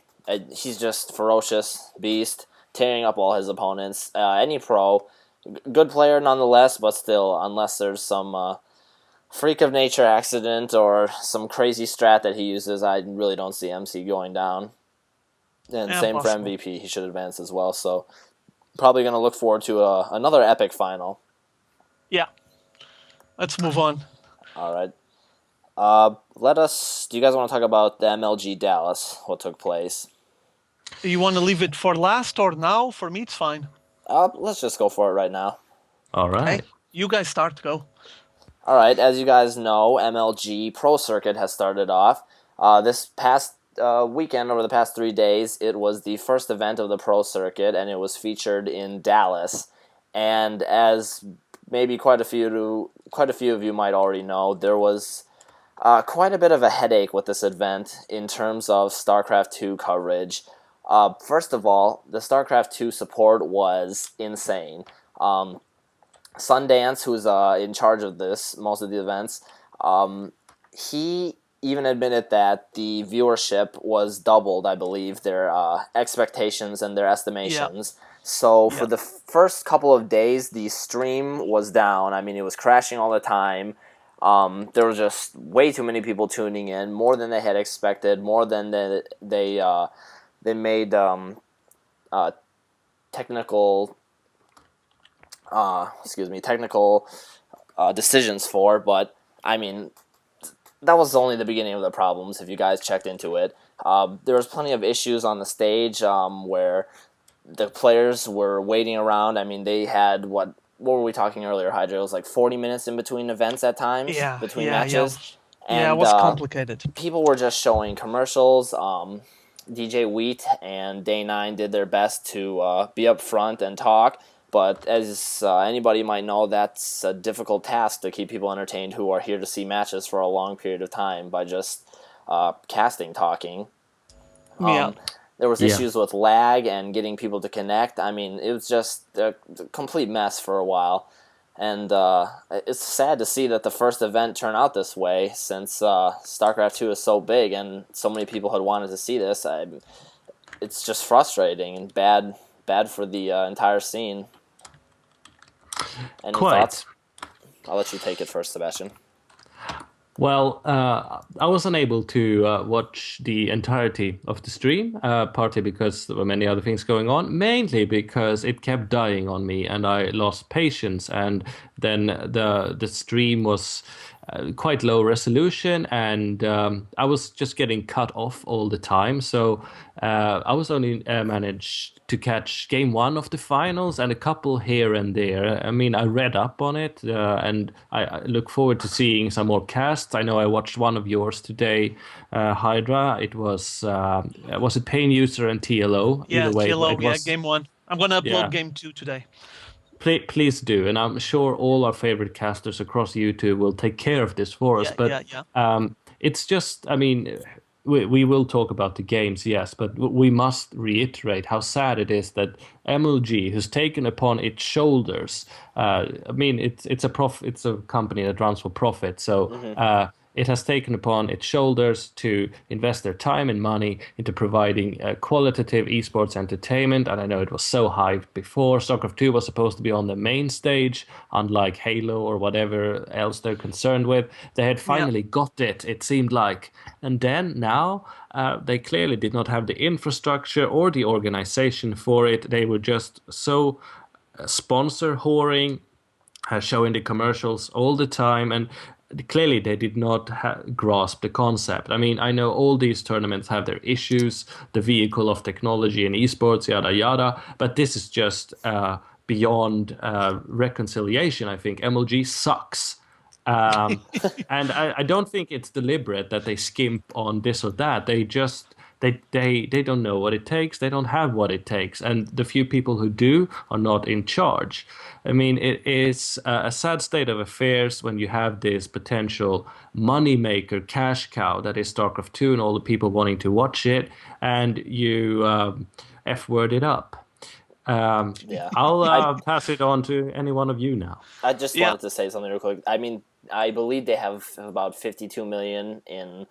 He's just ferocious beast, tearing up all his opponents. Any pro, good player nonetheless, but still, unless there's some freak of nature accident or some crazy strat that he uses, I really don't see MC going down. And same possible. for MVP, he should advance as well. So probably going to look forward to another epic final. Yeah. Let's move on. All right. Do you guys want to talk about the MLG Dallas, what took place? You want to leave it for last or now? For me, it's fine. Let's just go for it right now. All right. Okay. You guys start. Go. All right, as you guys know, MLG Pro Circuit has started off. This past weekend, over the past 3 days, it was the first event of the Pro Circuit, and it was featured in Dallas. And as maybe quite a few of you might already know, there was quite a bit of a headache with this event in terms of StarCraft 2 coverage. First of all, the StarCraft 2 support was insane. Sundance, who's in charge of most of the events, he even admitted that the viewership was doubled, I believe, their expectations and their estimations. Yeah. So for the first couple of days, the stream was down. I mean, it was crashing all the time. There were just way too many people tuning in, more than they had expected, more than they made technical decisions for. But I mean, that was only the beginning of the problems. If you guys checked into it, there was plenty of issues on the stage where the players were waiting around. I mean, they had what were we talking earlier, Hydra? It was like 40 minutes in between events at times, between matches. And, it was complicated. People were just showing commercials. DJ Wheat and Day 9 did their best to be up front and talk, but as anybody might know, that's a difficult task to keep people entertained who are here to see matches for a long period of time by just casting talking. There was issues with lag and getting people to connect. I mean, it was just a complete mess for a while. And it's sad to see that the first event turned out this way, since StarCraft 2 is so big and so many people had wanted to see this. It's just frustrating and bad for the entire scene. Any thoughts? I'll let you take it first, Sebastian. Well, I was unable to watch the entirety of the stream, partly because there were many other things going on, mainly because it kept dying on me and I lost patience. And then the stream was quite low resolution, and I was just getting cut off all the time. So I was only managed to catch game one of the finals and a couple here and there. I mean, I read up on it, and I look forward to seeing some more casts. I know I watched one of yours today, Hydra. It was it Pain User and TLO? Yeah, Either way, TLO, game one. I'm going to upload game two today. Please do, and I'm sure all our favorite casters across YouTube will take care of this for us. But it's just, I mean, we will talk about the games, yes, but we must reiterate how sad it is that MLG has taken upon its shoulders. I mean, it's a company that runs for profit, so. It has taken upon its shoulders to invest their time and money into providing qualitative esports entertainment. And I know it was so hyped before. StarCraft 2 was supposed to be on the main stage, unlike Halo or whatever else they're concerned with. They had finally got it seemed like. And then now they clearly did not have the infrastructure or the organization for it. They were just so sponsor whoring, showing the commercials all the time, and clearly they did not grasp the concept. I mean, I know all these tournaments have their issues, the vehicle of technology and esports, yada yada, but this is just beyond reconciliation. I think MLG sucks. And I don't think it's deliberate that they skimp on this or that. They just they don't know what it takes. They don't have what it takes, and the few people who do are not in charge. I mean, it is a sad state of affairs when you have this potential money maker, cash cow that is StarCraft 2 and all the people wanting to watch it, and you F-word it up. Yeah. I'll pass it on to any one of you now. I just Yeah. wanted to say something real quick. I mean, I believe they have about 52 million in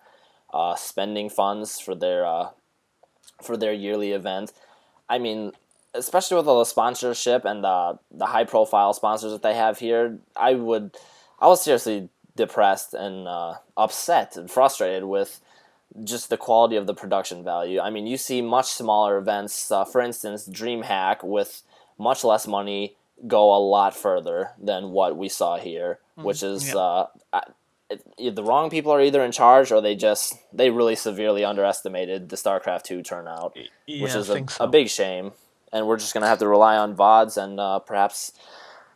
spending funds for their yearly event. I mean, especially with all the sponsorship and the high profile sponsors that they have here, I was seriously depressed and upset and frustrated with just the quality of the production value. I mean, you see much smaller events, for instance, Dreamhack, with much less money, go a lot further than what we saw here, which is the wrong people are either in charge or they really severely underestimated the StarCraft 2 turnout, which is a big shame. And we're just going to have to rely on VODs and perhaps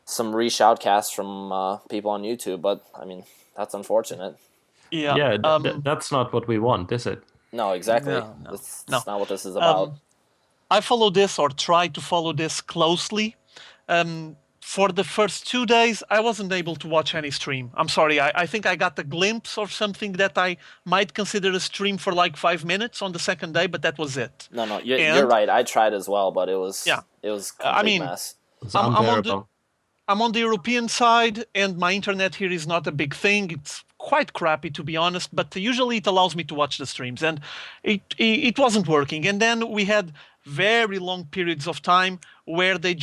some re-shoutcasts from people on YouTube. But, I mean, that's unfortunate. Yeah, that's not what we want, is it? No, exactly. No. That's not what this is about. I follow this, or try to follow this closely. For the first 2 days, I wasn't able to watch any stream. I'm sorry. I think I got a glimpse of something that I might consider a stream for like 5 minutes on the second day, but that was it. No, you're right. I tried as well, but it was a complete mess. It's unbearable. I'm on the European side, and my internet here is not a big thing. It's quite crappy, to be honest, but usually it allows me to watch the streams, and it wasn't working. And then we had very long periods of time where they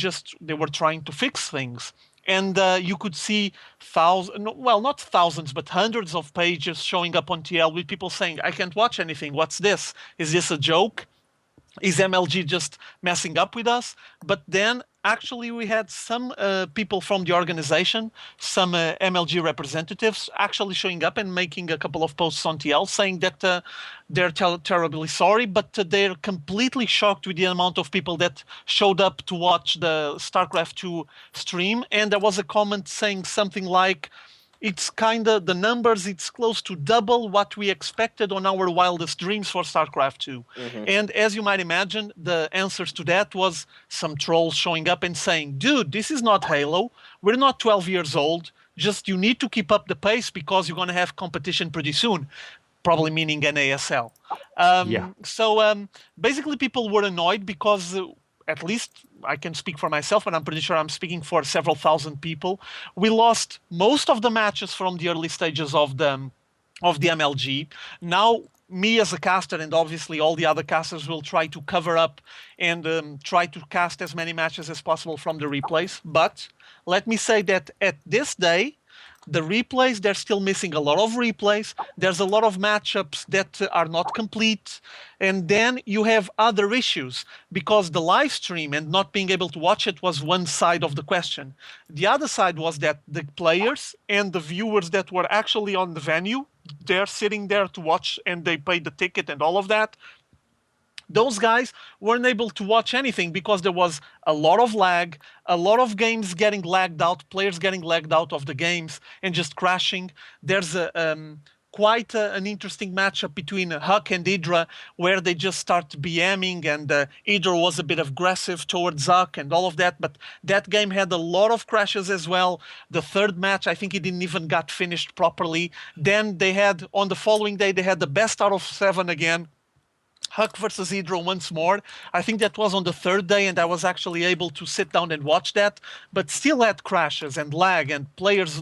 were trying to fix things. And you could see not thousands, but hundreds of pages showing up on TL with people saying, I can't watch anything. What's this? Is this a joke? Is MLG just messing up with us? But then actually we had some people from the organization, some MLG representatives actually showing up and making a couple of posts on TL saying that they're terribly sorry, but they're completely shocked with the amount of people that showed up to watch the StarCraft 2 stream. And there was a comment saying something like, it's kind of the numbers, it's close to double what we expected on our wildest dreams for StarCraft 2. And as you might imagine, the answers to that was some trolls showing up and saying, dude, this is not Halo. We're not 12 years old. Just you need to keep up the pace because you're going to have competition pretty soon. Probably meaning NASL. So basically people were annoyed because at least I can speak for myself, but I'm pretty sure I'm speaking for several thousand people. We lost most of the matches from the early stages of the MLG. Now, me as a caster, and obviously all the other casters, will try to cover up and try to cast as many matches as possible from the replays. But let me say that at this day, the replays, they're still missing a lot of replays. There's a lot of matchups that are not complete. And then you have other issues because the live stream and not being able to watch it was one side of the question. The other side was that the players and the viewers that were actually on the venue, they're sitting there to watch and they paid the ticket and all of that. Those guys weren't able to watch anything because there was a lot of lag, a lot of games getting lagged out, players getting lagged out of the games and just crashing. There's quite an interesting matchup between Huck and Idra where they just start BMing and Idra was a bit aggressive towards Huck and all of that, but that game had a lot of crashes as well. The third match, I think it didn't even got finished properly. Then they had, on the following day, they had the best out of 7 again. Huck versus Hydro once more. I think that was on the third day, and I was actually able to sit down and watch that, but still had crashes and lag and players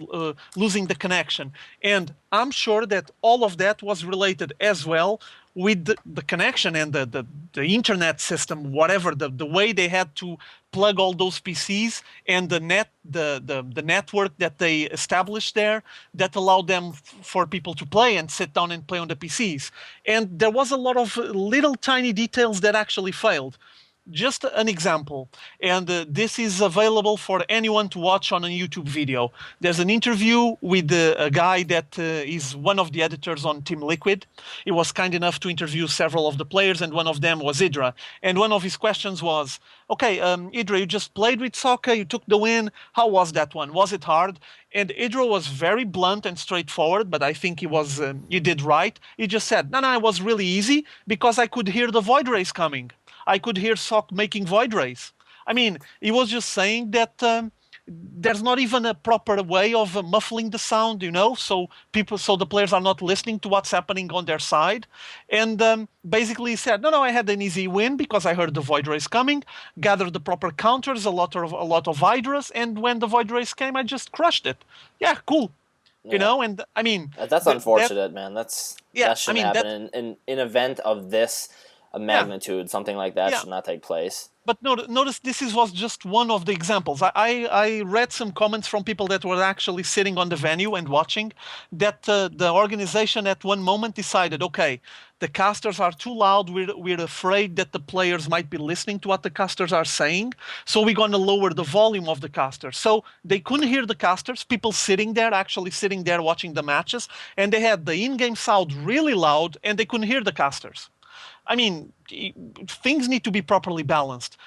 losing the connection. And I'm sure that all of that was related as well with the connection and the internet system, whatever, the way they had to plug all those PCs and the network that they established there that allowed them for people to play and sit down and play on the PCs. And there was a lot of little tiny details that actually failed. just an example, and this is available for anyone to watch on a YouTube video. There's an interview with a guy that is one of the editors on Team Liquid. He was kind enough to interview several of the players, and one of them was Idra. And one of his questions was, okay, Idra, you just played with Sokka, you took the win. How was that one? Was it hard? And Idra was very blunt and straightforward, but I think he did right. He just said, no, it was really easy because I could hear the Void Rays coming. I could hear Sok making Void Rays. I mean, he was just saying that there's not even a proper way of muffling the sound, so the players are not listening to what's happening on their side. And basically he said, no, I had an easy win because I heard the Void Rays coming, gathered the proper counters, a lot of Hydras, and when the Void Rays came, I just crushed it. Yeah, cool. Yeah. And I mean, that's unfortunate, man. That shouldn't I mean, happen in an event of this magnitude. Something like that should not take place. But notice was just one of the examples. I read some comments from people that were actually sitting on the venue and watching that the organization at one moment decided, okay, the casters are too loud. We're afraid that the players might be listening to what the casters are saying. So we're going to lower the volume of the casters. So they couldn't hear the casters, people actually sitting there watching the matches. And they had the in-game sound really loud and they couldn't hear the casters. I mean, things need to be properly balanced.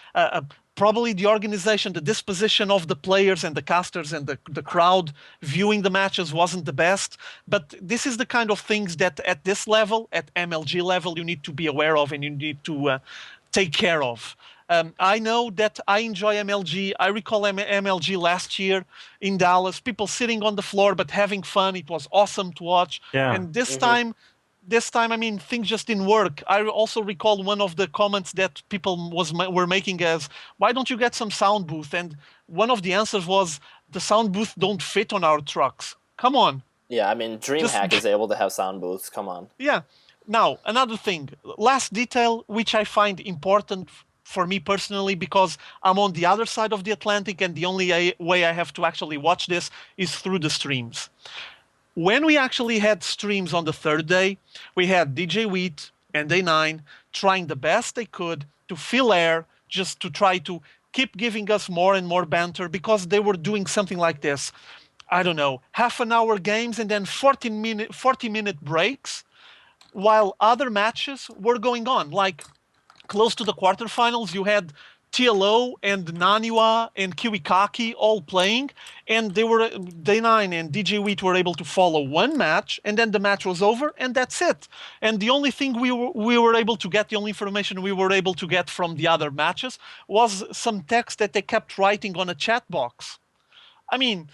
Probably the organization, the disposition of the players and the casters and the crowd viewing the matches wasn't the best. But this is the kind of things that at this level, at MLG level, you need to be aware of and you need to take care of. I know that I enjoy MLG. I recall MLG last year in Dallas, people sitting on the floor but having fun. It was awesome to watch. Yeah. And this time, I mean, things just didn't work. I also recall one of the comments that people were making as, why don't you get some sound booth? And one of the answers was, the sound booth don't fit on our trucks. Come on. Yeah, I mean, Dreamhack is able to have sound booths. Come on. Yeah. Now, another thing, last detail, which I find important for me personally, because I'm on the other side of the Atlantic and the only way I have to actually watch this is through the streams. When we actually had streams on the third day, we had DJ Wheat and A9 trying the best they could to fill air, just to try to keep giving us more and more banter, because they were doing something like this. I don't know, half an hour games and then 40-minute breaks, while other matches were going on. Like close to the quarterfinals, you had TLO and Naniwa and Kiwikaki all playing, and Day9 and DJ Wheat were able to follow one match, and then the match was over, and that's it. And the only thing we were able to get, the only information we were able to get from the other matches was some text that they kept writing on a chat box. I mean,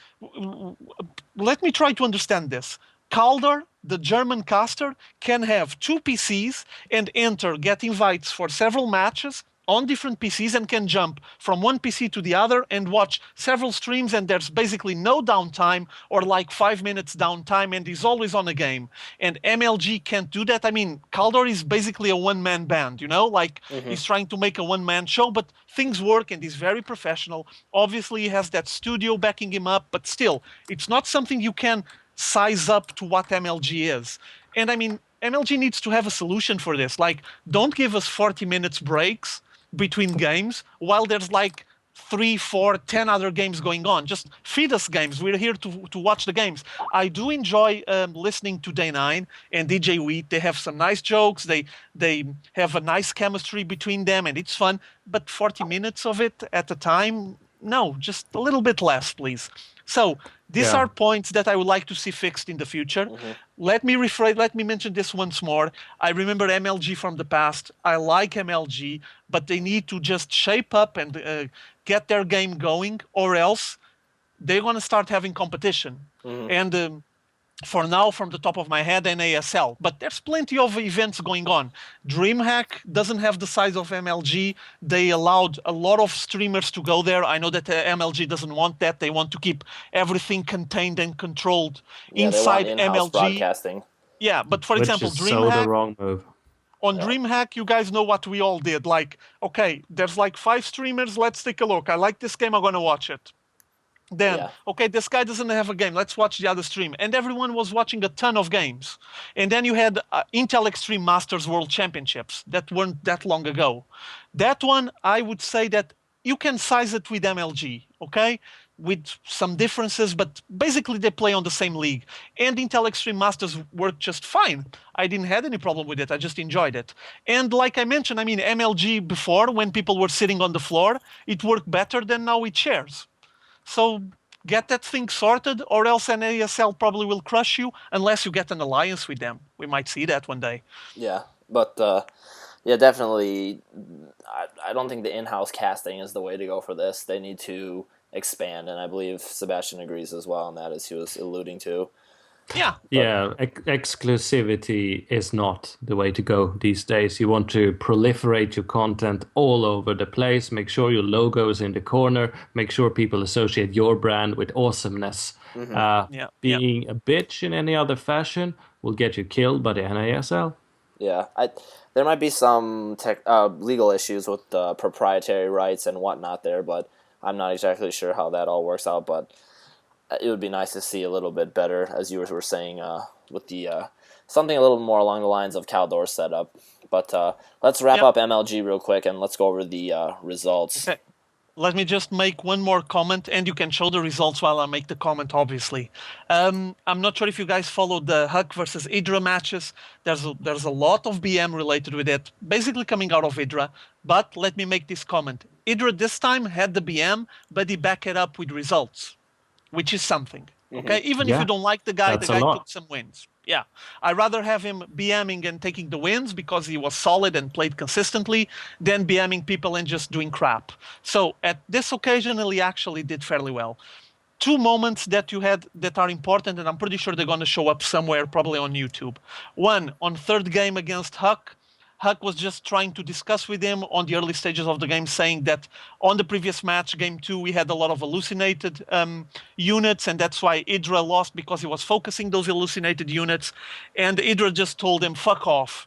let me try to understand this. Calder, the German caster, can have two PCs and get invites for several matches on different PCs and can jump from one PC to the other and watch several streams, and there's basically no downtime or like 5 minutes downtime, and he's always on a game. And MLG can't do that. I mean, Kaldor is basically a one-man band, he's trying to make a one-man show, but things work and he's very professional. Obviously, he has that studio backing him up, but still, it's not something you can size up to what MLG is. And I mean, MLG needs to have a solution for this. Like, don't give us 40 minutes breaks between games while there's like 3, 4, 10 other games going on. Just feed us games. We're here to watch the games. I do enjoy listening to Day9 and DJ Wheat. They have some nice jokes. They have a nice chemistry between them, and it's fun. But 40 minutes of it at a time, no, just a little bit less, please. So these are points that I would like to see fixed in the future. Let me mention this once more. I remember MLG from the past. I like MLG, but they need to just shape up and get their game going, or else they're going to start having competition. And for now, from the top of my head, NASL. But there's plenty of events going on. Dreamhack doesn't have the size of MLG. They allowed a lot of streamers to go there. I know that MLG doesn't want that. They want to keep everything contained and controlled inside they want MLG. Broadcasting. Yeah, but for Which example, is Dreamhack. so the wrong move. On Dreamhack, you guys know what we all did. Like, okay, there's like 5 streamers. Let's take a look. I like this game. I'm going to watch it. Then, Yeah. okay, this guy doesn't have a game. Let's watch the other stream. And everyone was watching a ton of games. And then you had Intel Extreme Masters World Championships that weren't that long ago. That one, I would say that you can size it with MLG, okay? With some differences, but basically they play on the same league. And Intel Extreme Masters worked just fine. I didn't have any problem with it. I just enjoyed it. And like I mentioned, I mean, MLG before, when people were sitting on the floor, it worked better than now with chairs. So get that thing sorted, or else NASL probably will crush you unless you get an alliance with them. We might see that one day. Yeah, but yeah, definitely. I don't think the in-house casting is the way to go for this. They need to expand, and I believe Sebastian agrees as well on that, as he was alluding to. Yeah. Yeah, exclusivity is not the way to go these days. You want to proliferate your content all over the place. Make sure your logo is in the corner. Make sure people associate your brand with awesomeness. Yeah. Being a bitch in any other fashion will get you killed by the NASL. Yeah, there might be some legal issues with proprietary rights and whatnot there, but I'm not exactly sure how that all works out. But it would be nice to see a little bit better, as you were saying, with the something a little more along the lines of Caldor's setup. But let's wrap Yep. up MLG real quick, and let's go over the results. Okay. Let me just make one more comment, and you can show the results while I make the comment, obviously. I'm not sure if you guys followed the Huck versus Idra matches. There's a lot of BM related with it, basically coming out of Idra. But let me make this comment. Idra this time had the BM, but he backed it up with results, which is something. Okay, even if you Yeah, don't like the that's a guy lot. took some wins. Yeah, I rather have him BMing and taking the wins because he was solid and played consistently than BMing people and just doing crap. So at this occasion, he actually did fairly well. Two moments that you had that are important, and I'm pretty sure they're going to show up somewhere, probably on YouTube. One, on third game against Huck, Huck was just trying to discuss with him on the early stages of the game, saying that on the previous match, game 2, we had a lot of hallucinated units, and that's why Idra lost, because he was focusing those hallucinated units. And Idra just told him, fuck off,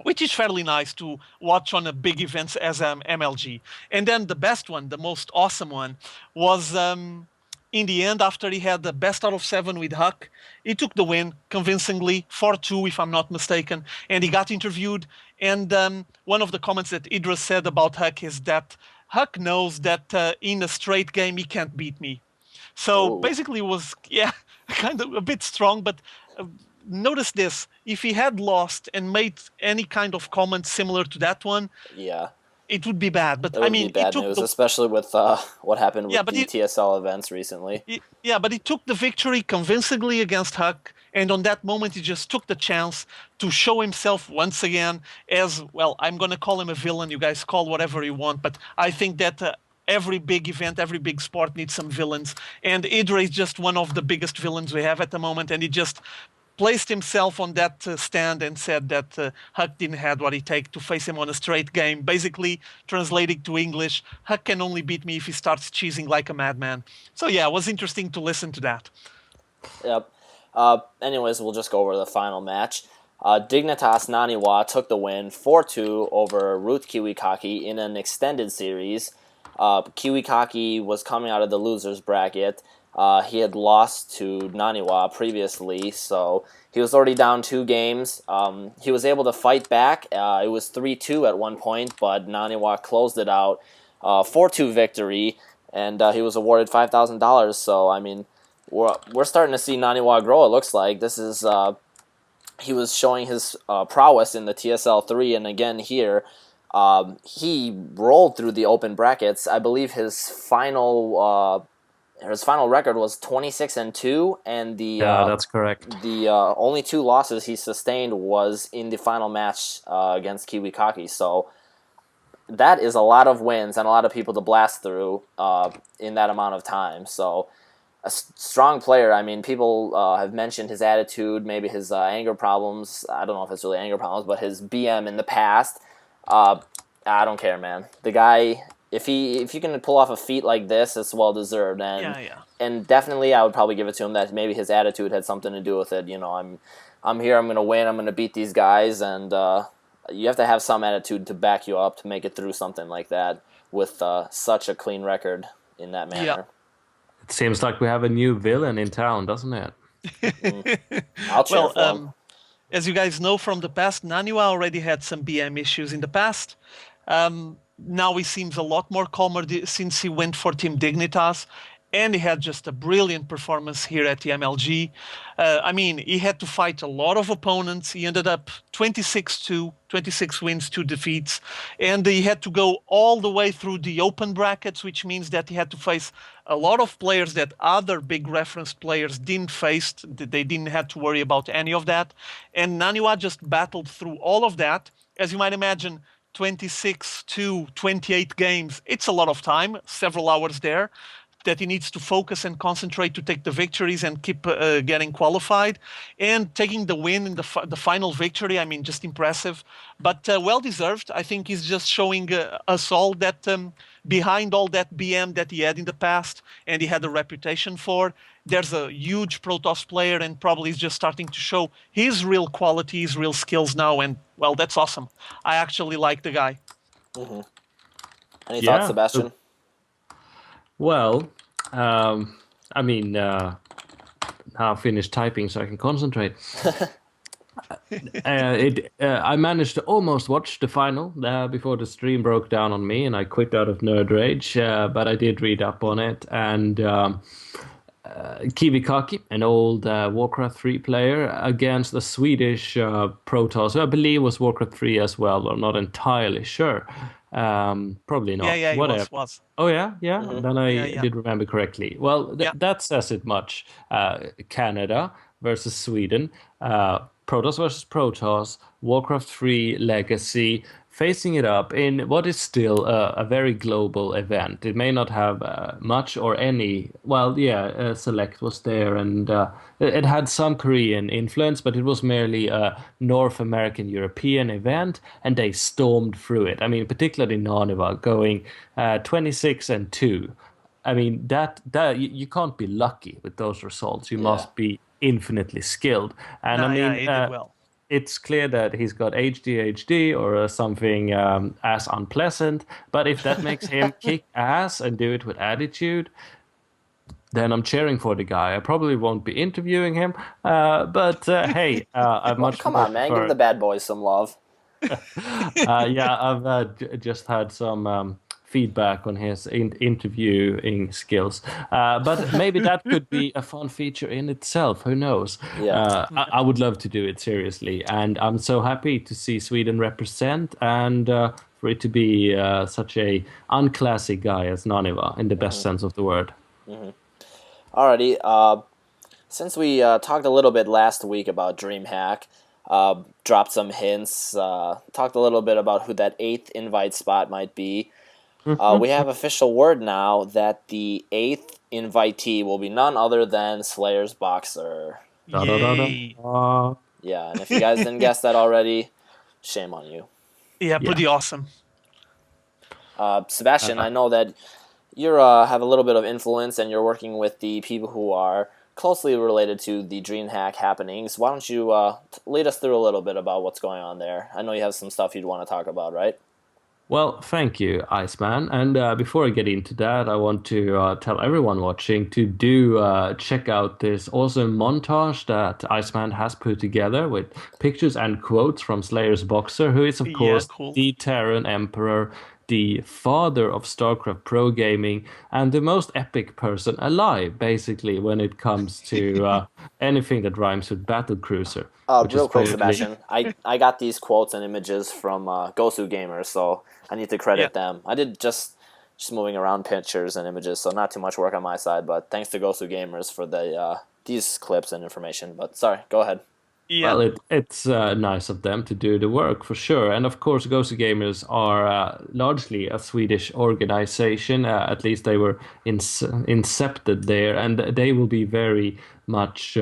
which is fairly nice to watch on a big events as MLG. And then the best one, the most awesome one, was in the end, after he had the best out of 7 with Huck, he took the win convincingly, 4-2 if I'm not mistaken, and he got interviewed. And one of the comments that Idris said about Huck is that Huck knows that in a straight game he can't beat me. So Oh, basically it was, yeah, kind of a bit strong, but notice this. If he had lost and made any kind of comment similar to that one, yeah. it would be bad. But It I would be mean, it bad took news, the especially with what happened yeah, with but the TSL events recently. yeah, but he took the victory convincingly against Huck, and on that moment he just took the chance to show himself once again as, well, I'm going to call him a villain. You guys call whatever you want, but I think that every big event, every big sport needs some villains, and Idra is just one of the biggest villains we have at the moment, and he just placed himself on that stand and said that Huck didn't have what it takes to face him on a straight game. Basically, translating to English, Huck can only beat me if he starts cheesing like a madman. So yeah, it was interesting to listen to that. Yep. Anyways, we'll just go over the final match. Dignitas Naniwa took the win 4-2 over Ruth Kiwikaki in an extended series. Kiwikaki was coming out of the losers bracket. He had lost to Naniwa previously, so he was already down 2 games. He was able to fight back. It was 3-2 at one point, but Naniwa closed it out. 4-2 victory, and he was awarded $5,000. So, I mean, we're starting to see Naniwa grow, it looks like. This is he was showing his prowess in the TSL 3, and again here, he rolled through the open brackets. I believe his final record was 26-2, and Yeah, that's correct. the only 2 losses he sustained was in the final match against Kiwikaki. So that is a lot of wins and a lot of people to blast through in that amount of time. So a strong player. I mean, people have mentioned his attitude, maybe his anger problems. I don't know if it's really anger problems, but his BM in the past. I don't care, man. The guy, if you can pull off a feat like this, it's well deserved. And definitely, I would probably give it to him that maybe his attitude had something to do with it. You know, I'm here. I'm gonna win. I'm gonna beat these guys, and you have to have some attitude to back you up to make it through something like that with such a clean record in that manner. It seems like we have a new villain in town, doesn't it? I'll cheer Well, for him. as you guys know from the past, Naniwa already had some BM issues in the past. Now he seems a lot more calmer since he went for Team Dignitas, and he had just a brilliant performance here at the MLG. I mean, he had to fight a lot of opponents. He ended up 26-2, 26 wins, 2 defeats, and he had to go all the way through the open brackets, which means that he had to face a lot of players that other big reference players didn't face. They didn't have to worry about any of that. And Naniwa just battled through all of that. As you might imagine, 26 to 28 games, it's a lot of time, several hours there, that he needs to focus and concentrate to take the victories and keep getting qualified. And taking the win in the final victory, I mean, just impressive. But well-deserved. I think he's just showing us all that behind all that BM that he had in the past and he had a reputation for, there's a huge Protoss player and probably is just starting to show his real qualities, real skills now. And, well, that's awesome. I actually like the guy. Any Yeah. thoughts, Sebastian? Well, I mean, now I've finished typing so I can concentrate. I managed to almost watch the final before the stream broke down on me and I quit out of nerd rage, but I did read up on it. And Kivikaki, an old Warcraft 3 player, against the Swedish Protoss, who I believe was Warcraft 3 as well, but I'm not entirely sure. Probably not. Yeah, Whatever. he was. Oh yeah. Then I Yeah. did remember correctly. Well, that says it much. Canada versus Sweden, Protoss versus Protoss, Warcraft 3 Legacy, facing it up in what is still a very global event. It may not have much or any. Well, Select was there, and it had some Korean influence, but it was merely a North American European event, and they stormed through it. I mean, particularly Naniva going 26-2. I mean, that you can't be lucky with those results. You must be infinitely skilled. And I mean, he did well. It's clear that he's got ADHD or something as unpleasant. But if that makes him kick ass and do it with attitude, then I'm cheering for the guy. I probably won't be interviewing him, but hey, I'm much Come more on, man. prefer- Give the bad boys some love. I've just had some feedback on his interviewing skills, but maybe that could be a fun feature in itself. Who knows? Yeah. I would love to do it seriously, and I'm so happy to see Sweden represent and for it to be such a unclassy guy as Naniva in the best sense of the word. Alrighty. Since we talked a little bit last week about DreamHack, dropped some hints, talked a little bit about who that 8th invite spot might be. We have official word now that the 8th invitee will be none other than Slayer's Boxer. Yay. Yeah, and if you guys didn't guess that already, shame on you. Yeah, pretty awesome. Sebastian, I know that you have a little bit of influence and you're working with the people who are closely related to the DreamHack happenings. Why don't you lead us through a little bit about what's going on there? I know you have some stuff you'd want to talk about, right? Well, thank you, Iceman. And before I get into that, I want to tell everyone watching to do check out this awesome montage that Iceman has put together with pictures and quotes from Slayer's Boxer, who is, of course, the Terran Emperor, the father of Starcraft pro gaming, and the most epic person alive, basically, when it comes to anything that rhymes with battlecruiser. Real quick, Sebastian, I got these quotes and images from Gosu Gamers, so I need to credit them. I did just moving around pictures and images, so not too much work on my side, but thanks to Gosu Gamers for these clips and information. But sorry, go ahead. Yeah. Well, it's nice of them to do the work, for sure. And of course, Gosu Gamers are largely a Swedish organization. At least they were incepted there, and they will be very much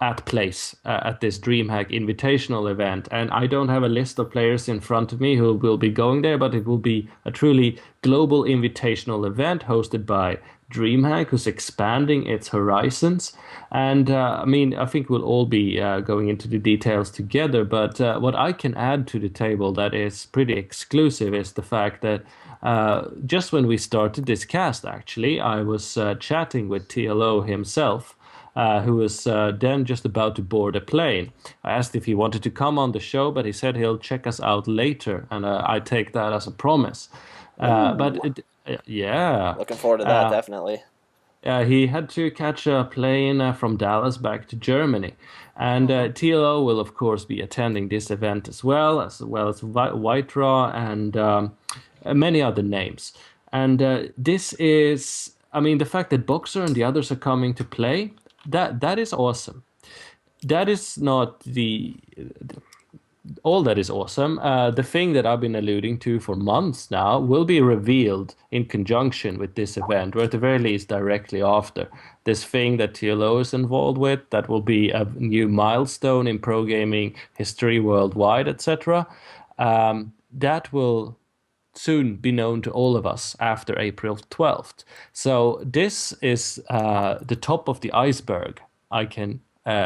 at place at this DreamHack Invitational event. And I don't have a list of players in front of me who will be going there, but it will be a truly global invitational event hosted by DreamHack, who's expanding its horizons. And I think we'll all be going into the details together. But what I can add to the table that is pretty exclusive is the fact that just when we started this cast, actually, I was chatting with TLO himself, who was then just about to board a plane. I asked if he wanted to come on the show, but he said he'll check us out later, and I take that as a promise. Yeah. Looking forward to that, definitely. He had to catch a plane from Dallas back to Germany. And TLO will, of course, be attending this event as well as White Raw and many other names. And this is, the fact that Boxer and the others are coming to play, that is awesome. That is not all that is awesome. The thing that I've been alluding to for months now will be revealed in conjunction with this event, or at the very least directly after. This thing that TLO is involved with, that will be a new milestone in pro gaming history worldwide, etc. That will soon be known to all of us after April 12th. So this is the top of the iceberg, I can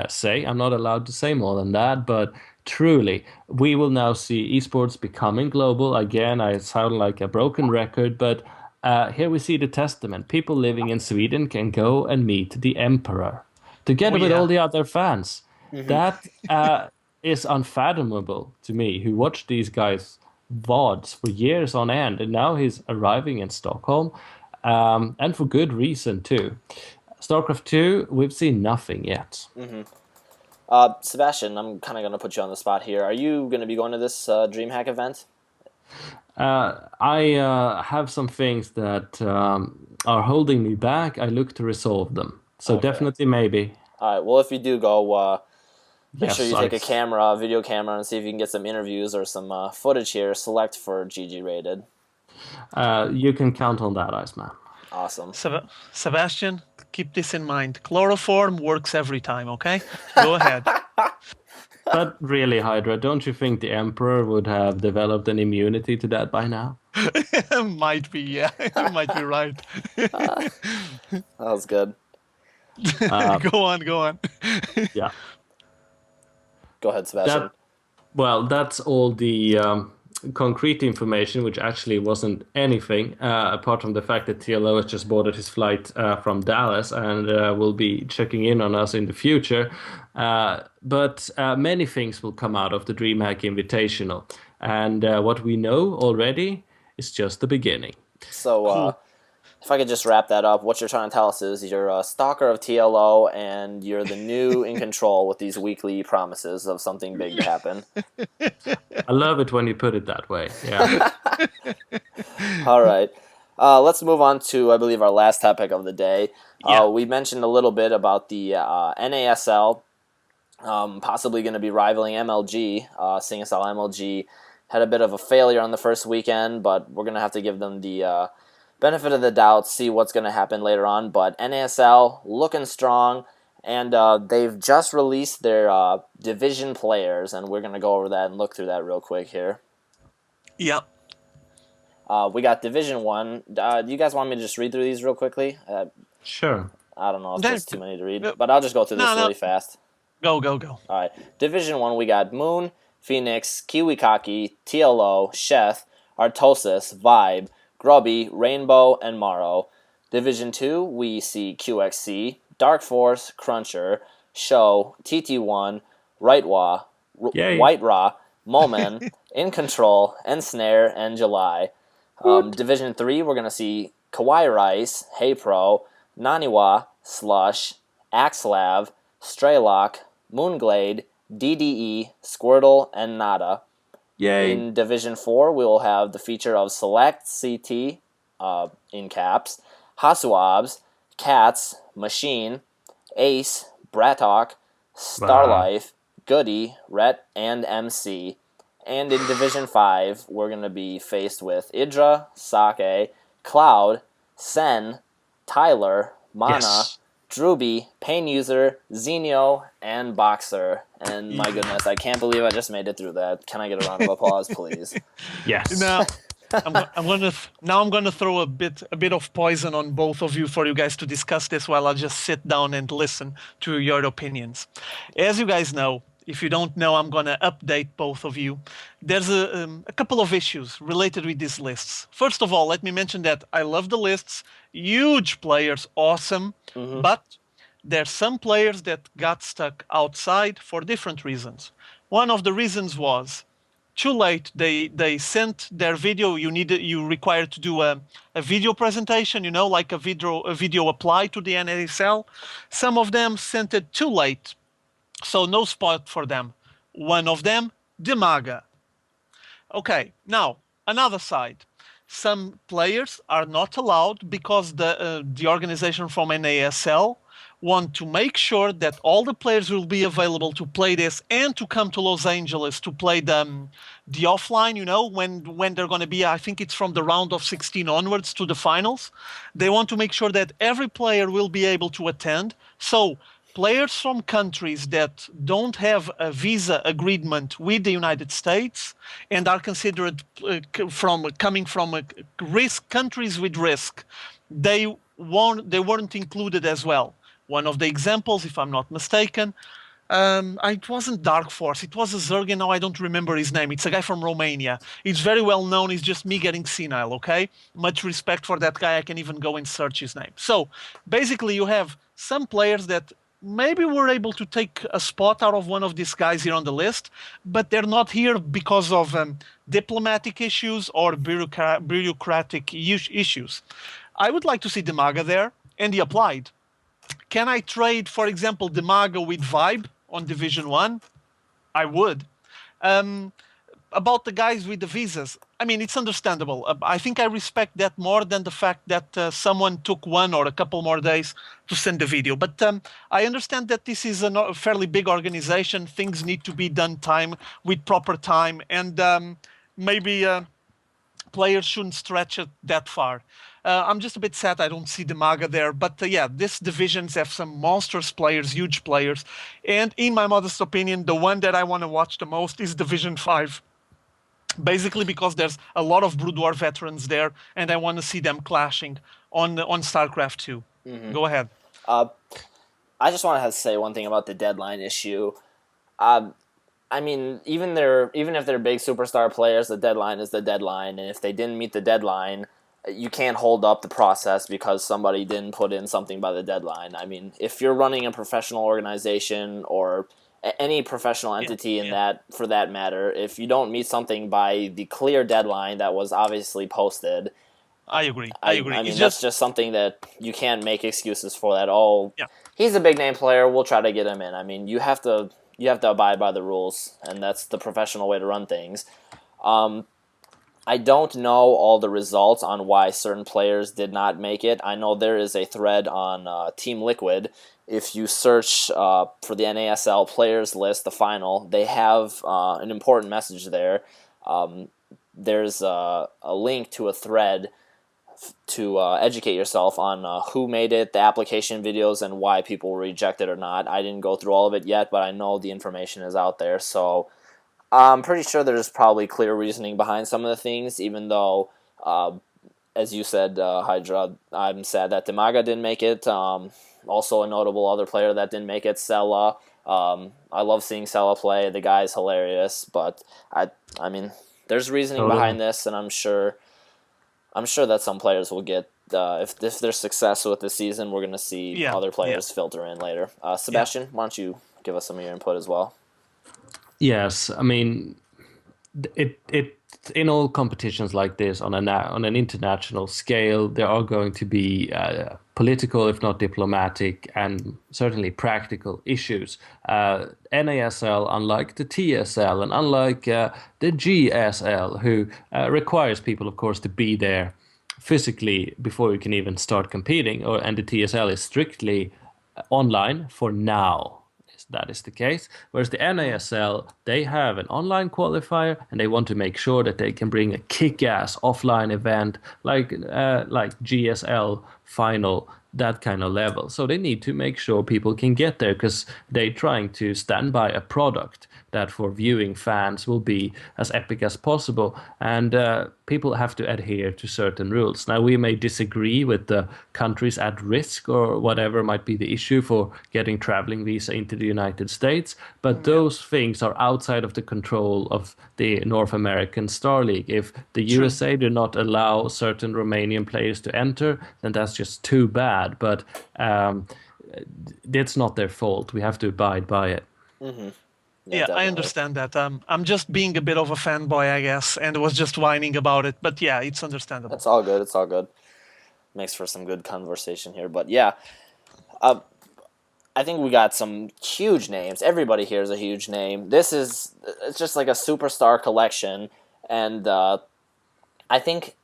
say. I'm not allowed to say more than that, but truly, we will now see esports becoming global. Again, I sound like a broken record, but here we see the testament. People living in Sweden can go and meet the emperor together with all the other fans. Mm-hmm. That is unfathomable to me, who watched these guys VODs for years on end, and now he's arriving in Stockholm, and for good reason too. Starcraft 2, we've seen nothing yet. Mm-hmm. Sebastian, I'm kind of going to put you on the spot here. Are you going to be going to this DreamHack event? I have some things that are holding me back. I look to resolve them. So okay. Definitely maybe. All right. Well, if you do go, make sure you take a video camera, and see if you can get some interviews or some footage here. Select for GGRated. You can count on that, Iceman. Awesome. Sebastian, keep this in mind. Chloroform works every time, okay? Go ahead. But really, Hydra, don't you think the Emperor would have developed an immunity to that by now? Might be, yeah. You might be right. That was good. Go on. Yeah. Go ahead, Sebastian. That's all the concrete information, which actually wasn't anything, apart from the fact that TLO has just boarded his flight from Dallas and will be checking in on us in the future. But many things will come out of the DreamHack Invitational. And what we know already is just the beginning. So, if I could just wrap that up, what you're trying to tell us is you're a stalker of TLO and you're the new in control with these weekly promises of something big to happen. I love it when you put it that way. Yeah. All right. Let's move on to, I believe, our last topic of the day. Yeah. We mentioned a little bit about the NASL possibly going to be rivaling MLG. Seeing as how MLG had a bit of a failure on the first weekend, but we're going to have to give them the benefit of the doubt, see what's going to happen later on. But NASL looking strong, and they've just released their division players, and we're going to go over that and look through that real quick here. Yeah. We got Division 1. Do you guys want me to just read through these real quickly? Sure. I don't know if there's too many to read, but I'll just go through this really fast. Go. All right. Division 1, we got Moon, Phoenix, Kiwikaki, TLO, Sheth, Artosis, Vibe, Grubby, Rainbow, and Morrow. Division 2, we see QXC, Dark Force, Cruncher, Show, TT1, White Raw, Momen, In Control, Ensnare, and July. Division 3, we're going to see Kawaii Rice, Hey Pro, Naniwa, Slush, Axlav, Straylock, Moonglade, DDE, Squirtle, and Nada. Yay. In Division 4, we will have the feature of Select, CT, in caps, Hasuabs, Cats, Machine, Ace, Bratok, Starlife, Goody, Rhett, and MC. And in Division 5, we're going to be faced with Idra, Sake, Cloud, Sen, Tyler, Mana, Drewby, Pain User, Xenio, and Boxer. And my goodness, I can't believe I just made it through that. Can I get a round of applause, please? Yes. Now, I'm gonna throw a bit of poison on both of you for you guys to discuss this while I just sit down and listen to your opinions. As you guys know, if you don't know, I'm gonna update both of you. There's a couple of issues related with these lists. First of all, let me mention that I love the lists. Huge players, awesome, but there's some players that got stuck outside for different reasons. One of the reasons was too late. They sent their video. You required to do a video presentation, like a video apply to the NASL. Some of them sent it too late, so no spot for them. One of them, Demaga. Okay, now another side. Some players are not allowed because the organization from NASL want to make sure that all the players will be available to play this and to come to Los Angeles to play the offline, when they're going to be, I think it's from the round of 16 onwards to the finals. They want to make sure that every player will be able to attend. So players from countries that don't have a visa agreement with the United States and are considered coming from countries with risk, they weren't included as well. One of the examples, if I'm not mistaken, it wasn't Dark Force. It was a Zerg, now I don't remember his name. It's a guy from Romania. He's very well known. It's just me getting senile, okay? Much respect for that guy. I can even go and search his name. So basically you have some players that maybe were able to take a spot out of one of these guys here on the list, but they're not here because of diplomatic issues or bureaucratic issues. I would like to see Demaga there, and he applied. Can I trade, for example, Demaga with Vibe on Division 1? I would. About the guys with the visas, I mean, it's understandable. I think I respect that more than the fact that someone took one or a couple more days to send the video. But I understand that this is a fairly big organization. Things need to be done with proper time, and maybe players shouldn't stretch it that far. I'm just a bit sad I don't see Demaga there. But yeah, these divisions have some monstrous players, huge players. And in my modest opinion, the one that I want to watch the most is Division 5. Basically because there's a lot of Brood War veterans there, and I want to see them clashing on Starcraft 2. Go ahead. I just want to say one thing about the deadline issue. I mean, even if they're big superstar players, the deadline is the deadline, and if they didn't meet the deadline, you can't hold up the process because somebody didn't put in something by the deadline. I mean, if you're running a professional organization or any professional entity that, for that matter, if you don't meet something by the clear deadline that was obviously posted, I agree. I mean, that's just something that you can't make excuses for. That he's a big name player, we'll try to get him in. I mean, you have to abide by the rules, and that's the professional way to run things. I don't know all the results on why certain players did not make it. I know there is a thread on Team Liquid. If you search for the NASL players list, the final, they have an important message there. There's a link to a thread to educate yourself on who made it, the application videos, and why people reject it or not. I didn't go through all of it yet, but I know the information is out there. So I'm pretty sure there's probably clear reasoning behind some of the things, even though, as you said, Hydra, I'm sad that Demaga didn't make it. Also a notable other player that didn't make it, Sella. I love seeing Sella play. The guy's hilarious, but I mean, there's reasoning behind this, and I'm sure that some players will get, if there's success with this season, we're going to see other players filter in later. Sebastian, why don't you give us some of your input as well? Yes, I mean, it in all competitions like this on an international scale, there are going to be political, if not diplomatic, and certainly practical issues. NASL, unlike the TSL and unlike the GSL, who requires people, of course, to be there physically before you can even start competing, and the TSL is strictly online for now. That is the case. Whereas the NASL, they have an online qualifier, and they want to make sure that they can bring a kick-ass offline event like GSL final that kind of level. So they need to make sure people can get there because they're trying to stand by a product that for viewing fans will be as epic as possible. And people have to adhere to certain rules. Now, we may disagree with the countries at risk or whatever might be the issue for getting traveling visa into the United States, but those things are outside of the control of the North American Star League. If the True. USA do not allow certain Romanian players to enter, then that's just too bad. But it's not their fault. We have to abide by it. Yeah, I understand that. I'm just being a bit of a fanboy, I guess, and was just whining about it. But yeah, it's understandable. It's all good. It's all good. Makes for some good conversation here. But yeah, I think we got some huge names. Everybody here is a huge name. It's just like a superstar collection. And I think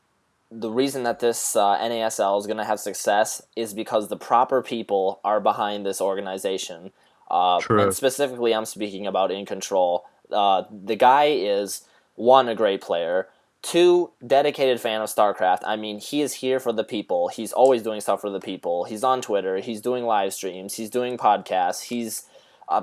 the reason that this NASL is going to have success is because the proper people are behind this organization. True. And specifically, I'm speaking about In Control. The guy is, one, a great player, two, dedicated fan of Starcraft. I mean, he is here for the people. He's always doing stuff for the people. He's on Twitter. He's doing live streams. He's doing podcasts. He's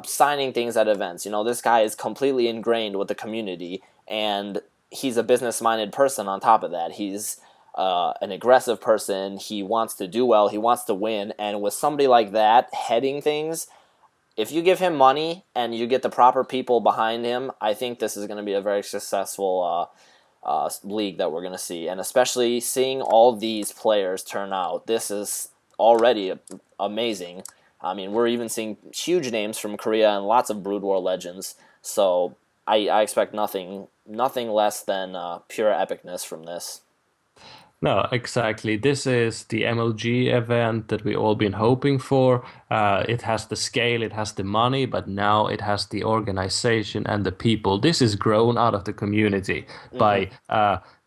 signing things at events. You know, this guy is completely ingrained with the community, and he's a business-minded person on top of that. He's an aggressive person. He wants to do well. He wants to win. And with somebody like that heading things, if you give him money and you get the proper people behind him, I think this is going to be a very successful league that we're going to see. And especially seeing all these players turn out, this is already amazing. I mean, we're even seeing huge names from Korea and lots of Brood War legends. So I expect nothing less than pure epicness from this. No, exactly. This is the MLG event that we all been hoping for. It has the scale, it has the money, but now it has the organization and the people. This is grown out of the community by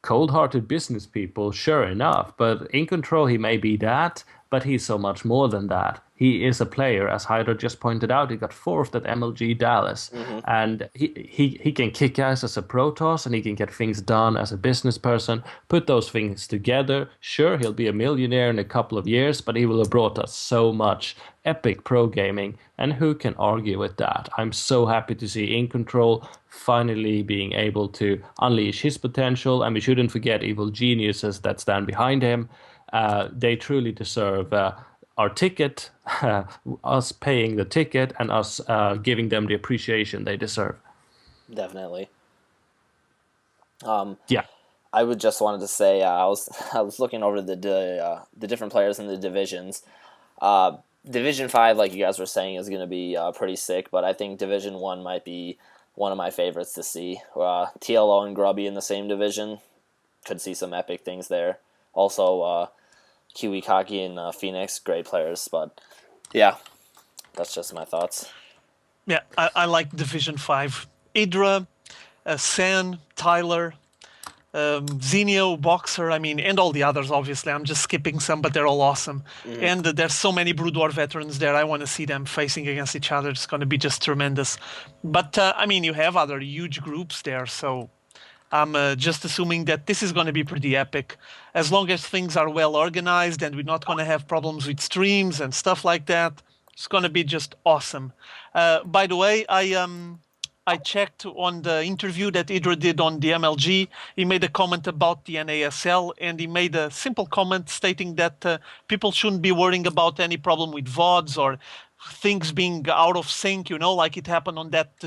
cold-hearted business people, sure enough. But In Control, he may be that, but he's so much more than that. He is a player, as Hydra just pointed out. He got fourth at MLG Dallas, and he can kick ass as a Protoss, and he can get things done as a business person. Put those things together. Sure, he'll be a millionaire in a couple of years, but he will have brought us so much epic pro gaming, and who can argue with that? I'm so happy to see In Control finally being able to unleash his potential, and we shouldn't forget evil geniuses that stand behind him. They truly deserve our ticket, us paying the ticket, and us giving them the appreciation they deserve. Definitely. Yeah. I would just wanted to say I was looking over the different players in the divisions. Division 5, like you guys were saying, is going to be pretty sick, but I think Division 1 might be one of my favorites to see. TLO and Grubby in the same division. Could see some epic things there. Also, Kiwi Kaki and Phoenix, great players, but yeah, that's just my thoughts. Yeah, I like Division 5. Idra, Sen, Tyler, Zenio, Boxer, I mean, and all the others, obviously. I'm just skipping some, but they're all awesome. And there's so many Brood War veterans there. I want to see them facing against each other. It's going to be just tremendous. But, I mean, you have other huge groups there, so I'm just assuming that this is going to be pretty epic. As long as things are well organized and we're not going to have problems with streams and stuff like that, it's going to be just awesome. By the way, I checked on the interview that Idra did on the MLG. He made a comment about the NASL, and he made a simple comment stating that people shouldn't be worrying about any problem with VODs or things being out of sync, you know, like it happened on that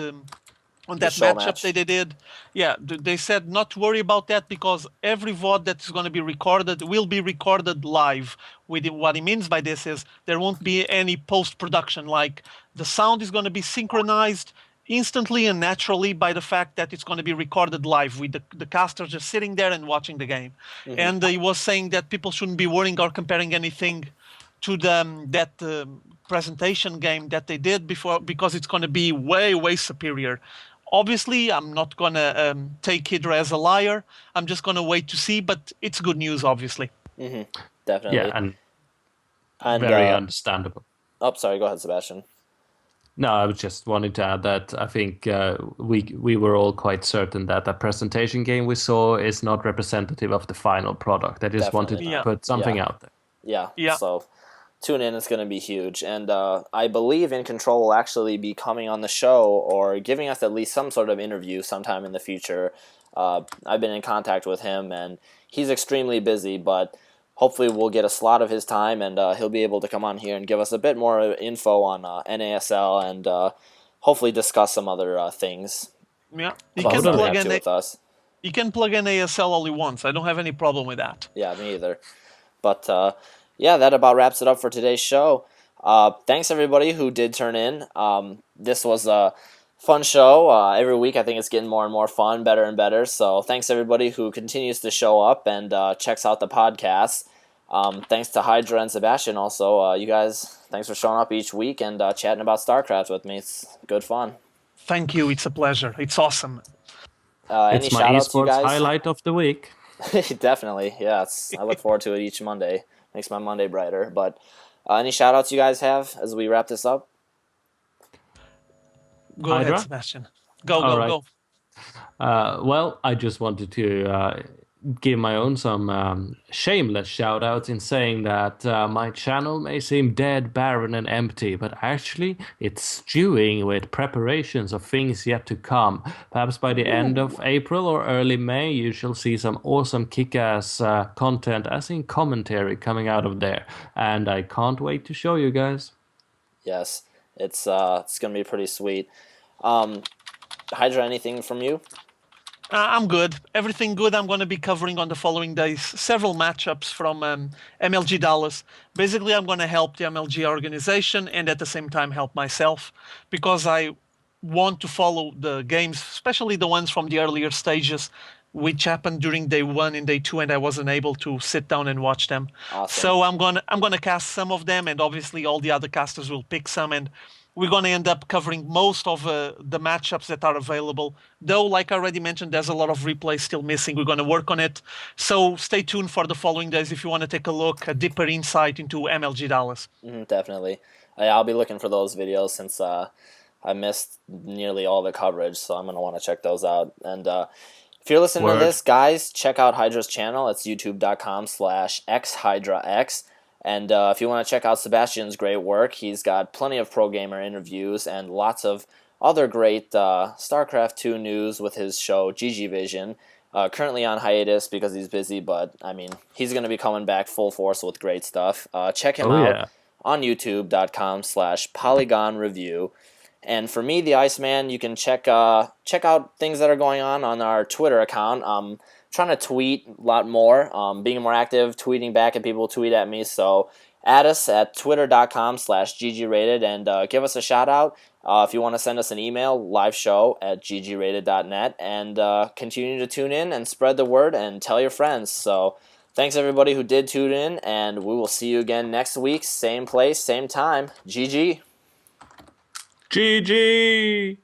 matchup they did. Yeah, they said not to worry about that because every VOD that is going to be recorded will be recorded live. What he means by this is there won't be any post-production, like the sound is going to be synchronized instantly and naturally by the fact that it's going to be recorded live with the caster just sitting there and watching the game. And he was saying that people shouldn't be worrying or comparing anything to that presentation game that they did before, because it's going to be way, way superior. Obviously, I'm not going to take Hydra as a liar. I'm just going to wait to see, but it's good news, obviously. Definitely. Yeah, and very understandable. Oh, sorry, go ahead, Sebastian. No, I was just wanting to add that I think we were all quite certain that that presentation game we saw is not representative of the final product. I just wanted to put something out there. Yeah. So tune in. It's going to be huge. And I believe In Control will actually be coming on the show or giving us at least some sort of interview sometime in the future. I've been in contact with him, and he's extremely busy, but hopefully we'll get a slot of his time, and he'll be able to come on here and give us a bit more info on NASL and hopefully discuss some other things Yeah, about StarCraft 2 with us. You can plug in ASL all you want. I don't have any problem with that. Yeah, me either. But yeah, that about wraps it up for today's show. Thanks everybody who did turn in. This was a fun show. Every week I think it's getting more and more fun, better and better. So thanks everybody who continues to show up and checks out the podcast. Thanks to Hydra and Sebastian also. You guys, thanks for showing up each week and chatting about StarCraft with me. It's good fun. Thank you. It's a pleasure. It's awesome. It's my esports highlight of the week. Definitely, yeah. I look forward to it each Monday. Makes my Monday brighter. But any shout-outs you guys have as we wrap this up? Go ahead, Sebastian. Go. Well, I just wanted to give my own some shameless shout-outs in saying that my channel may seem dead, barren, and empty, but actually it's stewing with preparations of things yet to come. Perhaps by the end of April or early May, you shall see some awesome kick-ass content, as in commentary, coming out of there. And I can't wait to show you guys. Yes, it's going to be pretty sweet. Hydra, anything from you? I'm good. Everything good. I'm going to be covering on the following days several matchups from MLG Dallas. Basically, I'm going to help the MLG organization and at the same time help myself because I want to follow the games, especially the ones from the earlier stages, which happened during day 1 and day 2, and I wasn't able to sit down and watch them. Awesome. So I'm gonna cast some of them, and obviously all the other casters will pick some, and we're going to end up covering most of the matchups that are available. Though, like I already mentioned, there's a lot of replays still missing. We're going to work on it. So stay tuned for the following days if you want to take a look, a deeper insight into MLG Dallas. Definitely. I'll be looking for those videos since I missed nearly all the coverage, so I'm going to want to check those out. And if you're listening to this, guys, check out Hydra's channel. It's youtube.com/xhydrax. And if you want to check out Sebastian's great work, he's got plenty of pro gamer interviews and lots of other great StarCraft 2 news with his show GG Vision. Currently on hiatus because he's busy, but I mean, he's going to be coming back full force with great stuff. Check him out on youtube.com/Polygon Review. And for me, the Iceman, you can check out things that are going on our Twitter account. Trying to tweet a lot more, being more active, tweeting back at people who tweet at me. So add us at twitter.com/GGRated and give us a shout out. If you want to send us an email, liveshow@GGRated.net, and continue to tune in and spread the word and tell your friends. So thanks everybody who did tune in, and we will see you again next week, same place, same time. GG. GG.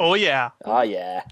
Oh yeah. Oh yeah.